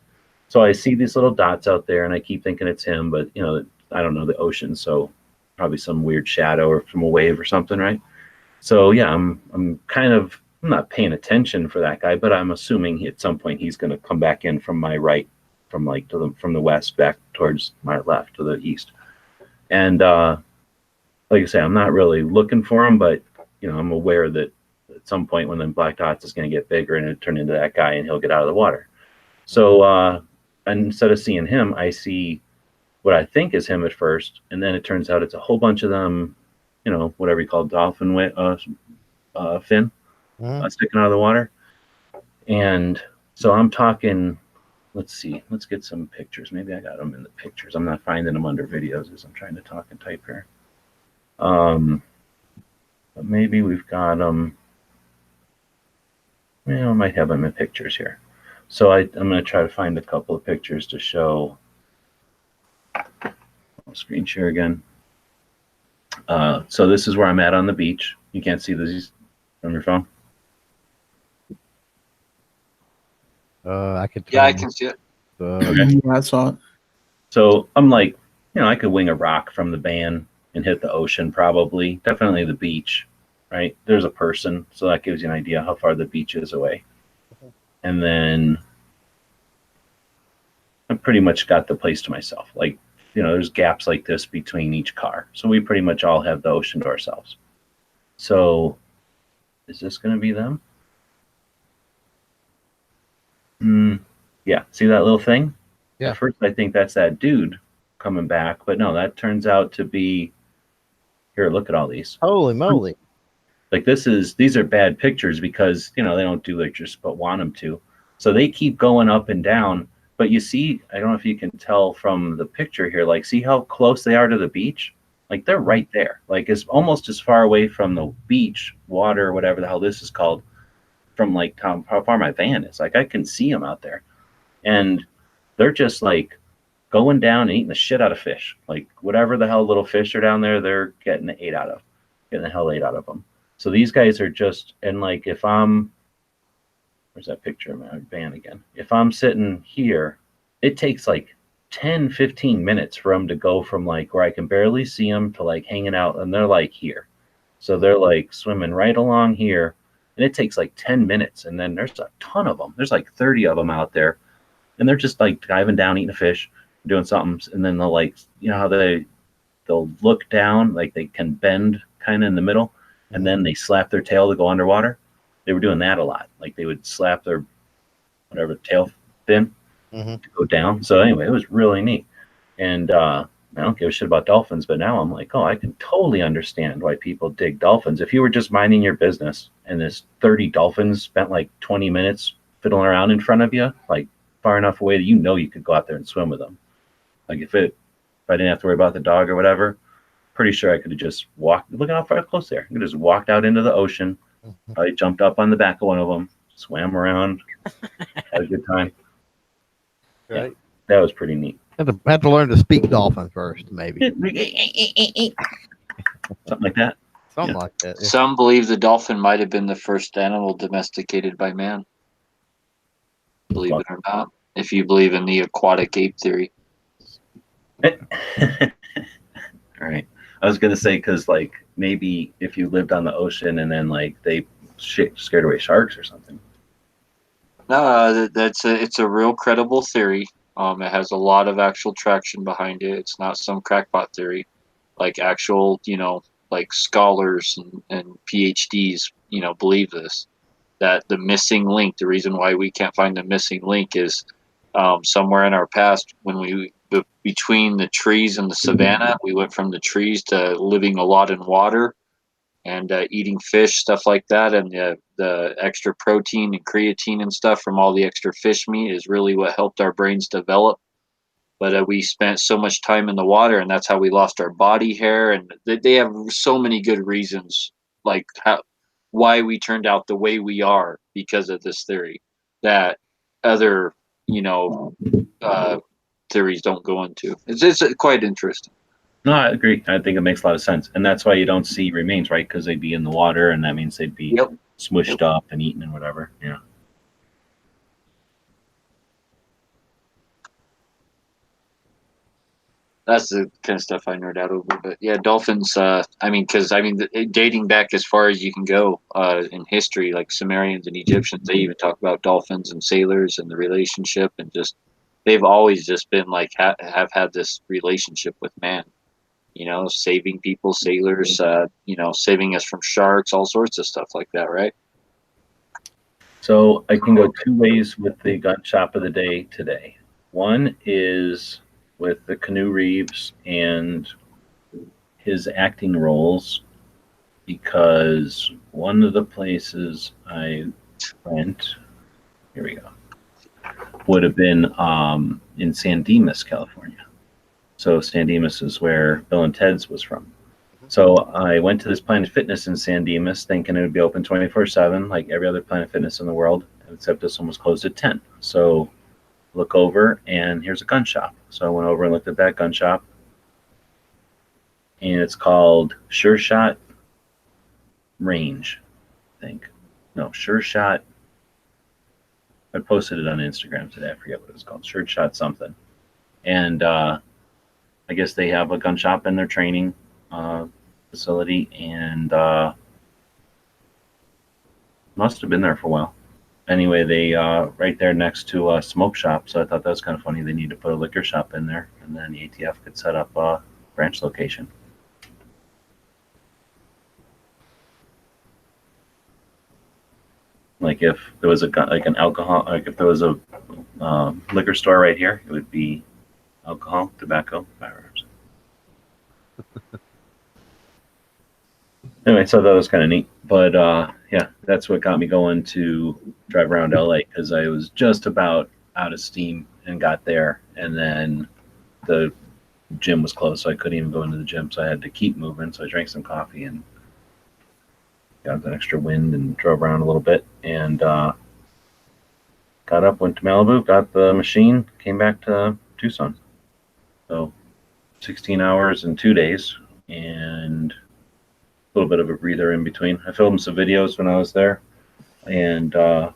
B: So I see these little dots out there, and I keep thinking it's him, but you know, I don't know the ocean, so probably some weird shadow or from a wave or something, right? So yeah, I'm not paying attention for that guy, but I'm assuming at some point he's going to come back in from my right, from the west back towards my left to the east. And like I say, I'm not really looking for him, but you know, I'm aware that at some point when the black dots is going to get bigger and it turn into that guy and he'll get out of the water. So instead of seeing him, I see what I think is him at first, and then it turns out it's a whole bunch of them, whatever you call dolphin fin sticking out of the water. And so I'm talking, let's see, let's get some pictures. Maybe I got them in the pictures. I'm not finding them under videos as I'm trying to talk and type here. But maybe we've got them. I might have them in pictures here. So I'm going to try to find a couple of pictures to show. I'll screen share again. So this is where I'm at on the beach. You can't see these from your phone?
D: I could.
E: Yeah, I can see it.
B: Okay.
C: I saw it.
B: So I'm like, I could wing a rock from the van and hit the ocean probably. Definitely the beach, right? There's a person, so that gives you an idea how far the beach is away. And then I pretty much got the place to myself. Like, there's gaps like this between each car. So we pretty much all have the ocean to ourselves. So is this going to be them? Yeah, see that little thing?
D: Yeah.
B: At first I think that's that dude coming back, but no, that turns out to be, here, look at all these.
D: Holy moly.
B: Like these are bad pictures because, they don't do like just but want them to. So they keep going up and down, but you see, I don't know if you can tell from the picture here, like see how close they are to the beach? Like they're right there. Like it's almost as far away from the beach, water, whatever the hell this is called, from like how far my van is. Like I can see them out there. And they're just like going down and eating the shit out of fish. Like whatever the hell little fish are down there, they're getting the hell ate out of them. So these guys are just, and like if I'm, where's that picture of my van again? If I'm sitting here, it takes like 10, 15 minutes for them to go from like where I can barely see them to like hanging out, and they're like here. So they're like swimming right along here, and it takes like 10 minutes, and then there's a ton of them. There's like 30 of them out there, and they're just like diving down, eating a fish, doing something, and then they'll like, how they'll look down, like they can bend kind of in the middle, and then they slap their tail to go underwater. They were doing that a lot. Like they would slap their whatever tail fin to go down. So anyway, it was really neat. And I don't give a shit about dolphins, but now I'm like, oh, I can totally understand why people dig dolphins. If you were just minding your business and this 30 dolphins spent like 20 minutes fiddling around in front of you, like far enough away that you could go out there and swim with them. Like if I didn't have to worry about the dog or whatever, pretty sure I could have just walked. Look at how far close there. I could have just walked out into the ocean. I jumped up on the back of one of them, swam around, had a good time.
D: Right.
B: Yeah, that was pretty neat.
D: Had to learn to speak dolphin first, maybe.
B: Something like that.
D: Something like that. Yeah.
E: Some believe the dolphin might have been the first animal domesticated by man. Believe it or not, if you believe in the aquatic ape theory.
B: All right. I was gonna say because like maybe if you lived on the ocean and then like they scared away sharks or something.
E: No, it's a real credible theory. It has a lot of actual traction behind it. It's not some crackpot theory, like actual like scholars and PhDs believe this. That the missing link, the reason why we can't find the missing link is somewhere in our past when between the trees and the savanna, we went from the trees to living a lot in water and eating fish, stuff like that. And the extra protein and creatine and stuff from all the extra fish meat is really what helped our brains develop. But we spent so much time in the water, and that's how we lost our body hair. And they have so many good reasons, like why we turned out the way we are because of this theory that other, theories don't go into. It's quite interesting.
B: No, I agree. I think it makes a lot of sense, and that's why you don't see remains, right? Because they'd be in the water, and that means they'd be smushed up and eaten and whatever. Yeah.
E: That's the kind of stuff I nerd out over. But yeah, dolphins. Dating back as far as you can go in history, like Sumerians and Egyptians, they even talk about dolphins and sailors and the relationship, and just they've always just been like have had this relationship with man. Saving people, sailors. Saving us from sharks, all sorts of stuff like that, right?
B: So I can go two ways with the gun shop of the day today. One is with the Canoe Reeves and his acting roles, because one of the places I went, here we go, would have been in San Dimas, California. So San Dimas is where Bill and Ted's was from. So I went to this Planet Fitness in San Dimas thinking it would be open 24/7 like every other Planet Fitness in the world, except this one was closed at 10. So look over, and here's a gun shop. So I went over and looked at that gun shop, and it's called Sure Shot Range, I think. No, Sure Shot. I posted it on Instagram today. I forget what it was called. Sure Shot something. And I guess they have a gun shop in their training facility, and must have been there for a while. Anyway, they right there next to a smoke shop, so I thought that was kind of funny. They need to put a liquor shop in there, and then the ATF could set up a branch location. Like if there was an alcohol, like if there was a liquor store right here, it would be alcohol, tobacco, firearms. Anyway, so that was kind of neat. But yeah, that's what got me going to drive around LA, because I was just about out of steam and got there, and then the gym was closed, so I couldn't even go into the gym. So I had to keep moving. So I drank some coffee and got an extra wind and drove around a little bit, and got up, went to Malibu, got the machine, came back to Tucson. So 16 hours and 2 days, and a little bit of a breather in between. I filmed some videos when I was there, and well,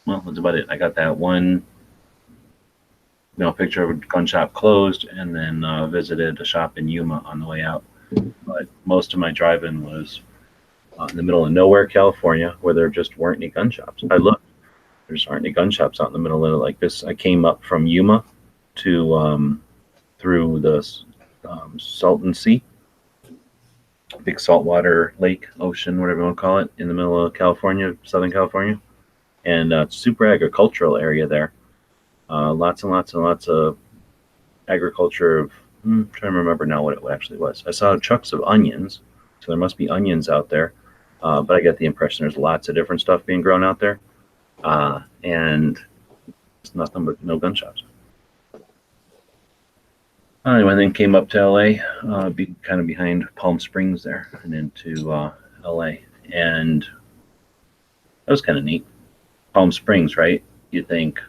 B: that's about it. I got that one, picture of a gun shop closed, and then visited a shop in Yuma on the way out. But most of my driving was in the middle of nowhere, California, where there just weren't any gun shops. I looked, there just aren't any gun shops out in the middle of it like this. I came up from Yuma to through the Salton Sea, big saltwater lake, ocean, whatever you want to call it, in the middle of California, Southern California, and super agricultural area there. Lots and lots and lots of agriculture of, I'm trying to remember now what it actually was. I saw chucks of onions, so there must be onions out there, but I get the impression there's lots of different stuff being grown out there, and it's nothing but no gun shops. Anyway, then came up to LA, kind of behind Palm Springs there, and into LA, and that was kind of neat. Palm Springs, right? You think,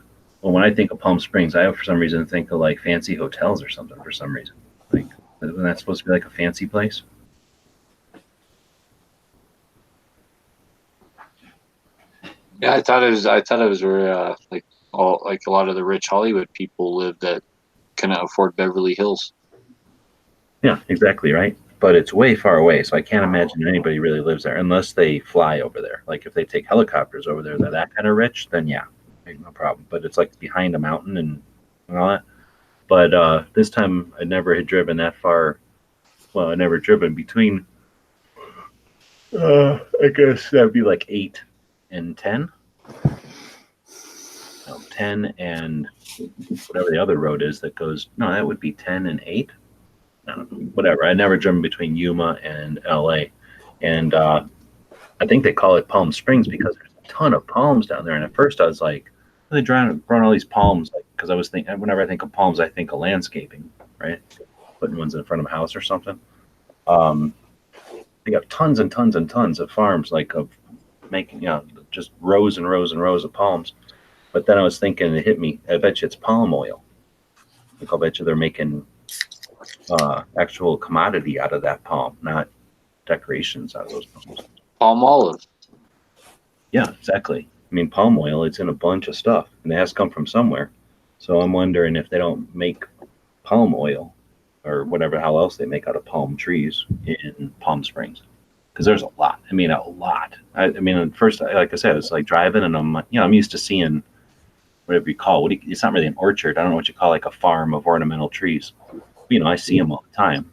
B: well, when I think of Palm Springs, I for some reason think of like fancy hotels or something for some reason. Like, isn't that supposed to be like a fancy place?
E: Yeah, I thought it was where like a lot of the rich Hollywood people live that cannot afford Beverly Hills.
B: Yeah, exactly, right? But it's way far away, so I can't imagine anybody really lives there unless they fly over there. Like if they take helicopters over there, they're that kind of rich, then yeah, no problem. But it's like behind a mountain and all that. But this time I never had driven that far. Well, I never driven between, I guess that would be like 8 and 10. No, 10 and whatever the other road is that goes, no, that would be 10 and 8. I don't know, whatever. I never driven between Yuma and LA. And I think they call it Palm Springs because there's a ton of palms down there. And at first I was like, they growing all these palms, like, because I was thinking, whenever I think of palms, I think of landscaping, right? Putting ones in front of a house or something. They got tons and tons and tons of farms, like of making, just rows and rows and rows of palms. But then I was thinking, it hit me, I bet you it's palm oil. Like, I'll bet you they're making actual commodity out of that palm, not decorations out of those palms.
E: Palm olive.
B: Yeah, exactly. I mean, palm oil, it's in a bunch of stuff, and it has to come from somewhere. So I'm wondering if they don't make palm oil or whatever hell else they make out of palm trees in Palm Springs. Because there's a lot. I mean, a lot. I mean, at first, like I said, it's like driving, and I'm used to seeing whatever you call it. It's not really an orchard. I don't know what you call like a farm of ornamental trees. I see them all the time.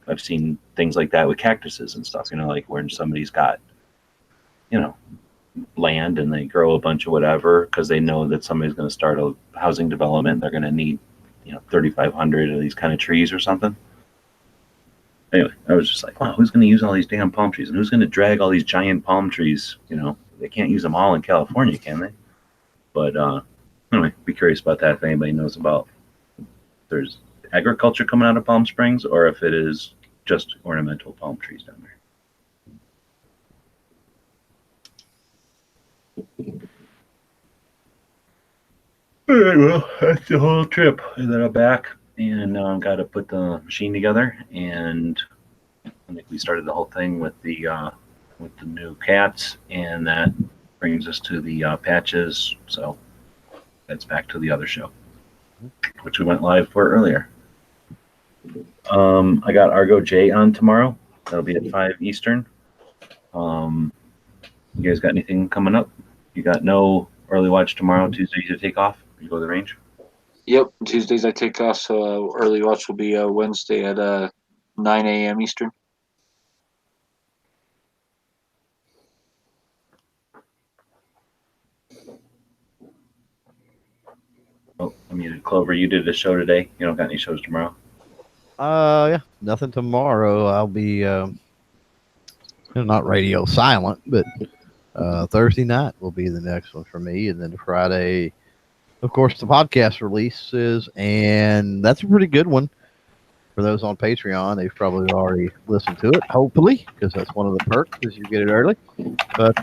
B: I've seen things like that with cactuses and stuff, like where somebody's got, land and they grow a bunch of whatever because they know that somebody's going to start a housing development. They're going to need 3,500 of these kind of trees or something. Anyway, I was just like, wow, who's going to use all these damn palm trees? And who's going to drag all these giant palm trees? They can't use them all in California, can they? But anyway, be curious about that if anybody knows about if there's agriculture coming out of Palm Springs or if it is just ornamental palm trees down there. All right, well, that's the whole trip. And then I'm back and now I've got to put the machine together, and I think we started the whole thing with the new cats, and that brings us to the patches. So that's back to the other show, which we went live for earlier. I got Argo J on tomorrow. That'll be at 5 Eastern. You guys got anything coming up? You got no early watch tomorrow, Tuesday to take off? You go to the range?
E: Yep, Tuesdays I take off, so early watch will be Wednesday at 9 a.m. Eastern.
B: Oh, I muted Clover. You did a show today. You don't got any shows tomorrow?
D: Yeah, nothing tomorrow. I'll be not radio silent, but Thursday night will be the next one for me, and then Friday, of course, the podcast releases, and that's a pretty good one. For those on Patreon, they've probably already listened to it, hopefully, because that's one of the perks is you get it early. But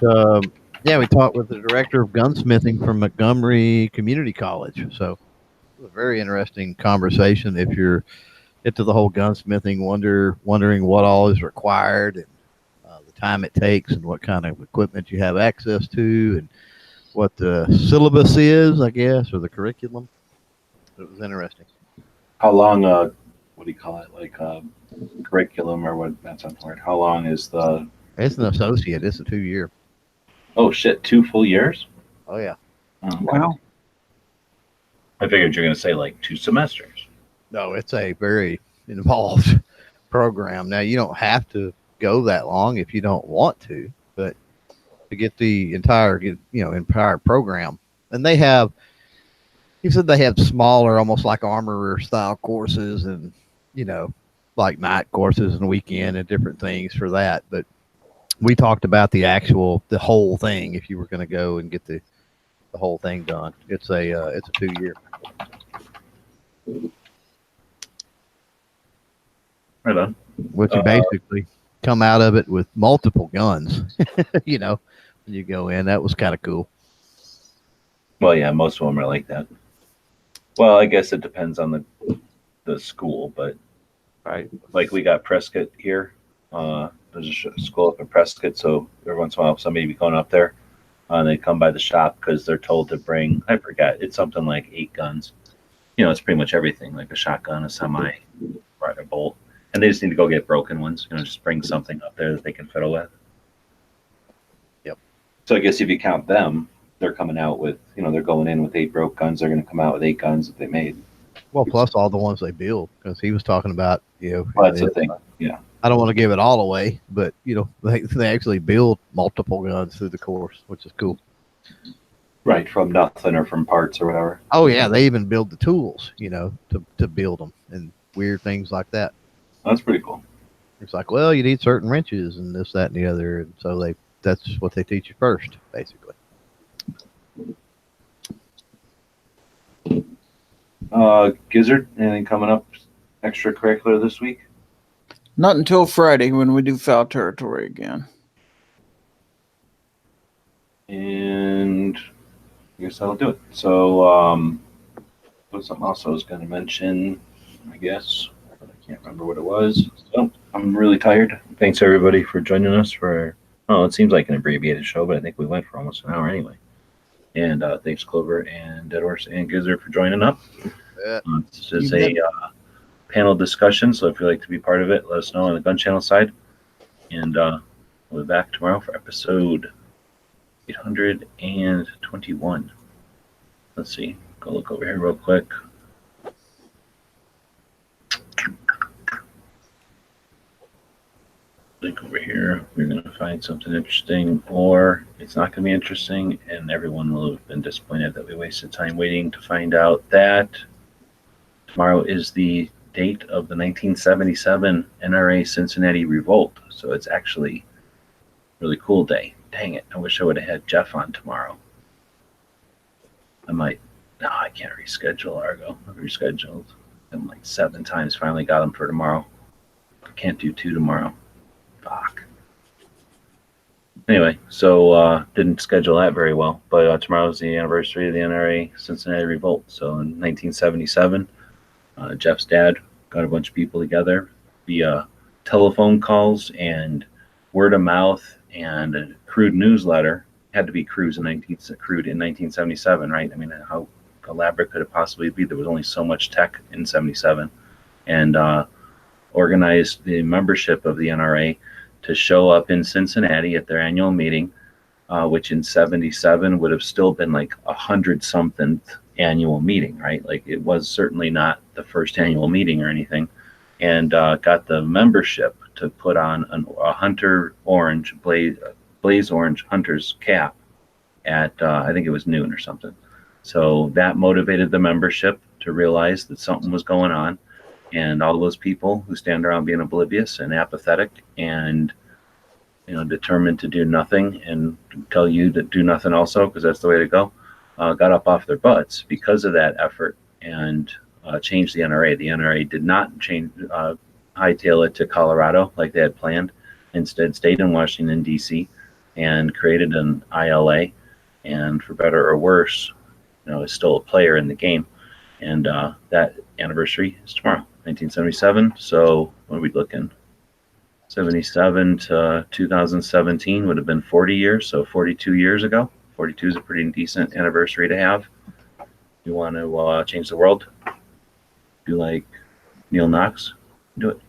D: yeah, we talked with the director of gunsmithing from Montgomery Community College, so it was a very interesting conversation. If you're into the whole gunsmithing, wondering what all is required and the time it takes and what kind of equipment you have access to and what the syllabus is, I guess, or the curriculum. It was interesting.
B: How long, what do you call it, like curriculum or what, that's not the word. How long is the...
D: It's an associate. It's a 2-year.
B: Oh, shit, 2 full years?
D: Oh, yeah.
B: Oh,
C: Wow.
B: I figured you're going to say like 2 semesters.
D: No, it's a very involved program. Now, you don't have to go that long if you don't want to, but to get the entire program. And they have, he said they have smaller, almost like armorer style courses and, like night courses and weekend and different things for that. But we talked about the whole thing. If you were going to go and get the whole thing done, it's a 2-year.
B: Right on.
D: Which you basically come out of it with multiple guns, when you go in. That was kind of cool.
B: Well, yeah, most of them are like that. Well, I guess it depends on the school, but
D: Right.
B: like we got Prescott here. There's a school up in Prescott, so every once in a while somebody be going up there. They come by the shop because they're told to bring, I forgot, it's something like 8 guns. It's pretty much everything, like a shotgun, a semi, right, a bolt. And they just need to go get broken ones, just bring something up there that they can fiddle with.
D: Yep.
B: So I guess if you count them, they're coming out with, they're going in with 8 broke guns. They're going to come out with 8 guns that they made.
D: Well, plus all the ones they build, because he was talking about,
B: Well, that's the thing. Yeah.
D: I don't want to give it all away, but, they actually build multiple guns through the course, which is cool.
B: Right, from nothing or from parts or whatever.
D: Oh, yeah, they even build the tools, to build them and weird things like that.
B: That's pretty cool.
D: It's like, well, you need certain wrenches and this, that, and the other. And so that's what they teach you first, basically.
B: Gizzard, anything coming up extracurricular this week?
C: Not until Friday when we do foul territory again.
B: And I guess that'll do it. So, there's something else I was going to mention, I guess. But I can't remember what it was. So, I'm really tired. Thanks, everybody, for joining us for, it seems like an abbreviated show, but I think we went for almost an hour anyway. And thanks, Clover and Dead Horse and Gizzard for joining up. This is a panel discussion, so if you'd like to be part of it, let us know on the Gun Channel side. And we'll be back tomorrow for episode 821. Let's see. Go look over here real quick. Link over here. We're going to find something interesting, or it's not going to be interesting, and everyone will have been disappointed that we wasted time waiting to find out that Tomorrow is the date of the 1977 NRA Cincinnati Revolt, so it's actually a really cool day. Dang it, I wish I would have had Jeff on tomorrow. I might. No, I can't reschedule Argo. I've rescheduled him like 7 times. Finally got him for tomorrow. I can't do 2 tomorrow. Fuck. Anyway, so didn't schedule that very well. But tomorrow's the anniversary of the NRA Cincinnati Revolt. So in 1977, Jeff's dad got a bunch of people together via telephone calls and word of mouth and a crude newsletter. Had to be crude in 1977, right? I mean, how elaborate could it possibly be? There was only so much tech in 77, and organized the membership of the NRA to show up in Cincinnati at their annual meeting, which in 77 would have still been like 100-something annual meeting, right? Like it was certainly not the first annual meeting or anything, and got the membership to put on a hunter orange, blaze orange hunter's cap at I think it was noon or something. So that motivated the membership to realize that something was going on, and all those people who stand around being oblivious and apathetic and determined to do nothing and tell you to do nothing also because that's the way to go, got up off their butts because of that effort and changed the NRA. The NRA did not hightail it to Colorado like they had planned. Instead, stayed in Washington, D.C. and created an ILA. And for better or worse, is still a player in the game. And that anniversary is tomorrow, 1977. So what are we looking? 77 to 2017 would have been 40 years. So 42 years ago. 42 is a pretty decent anniversary to have. You want to change the world? Do like Neil Knox? Do it.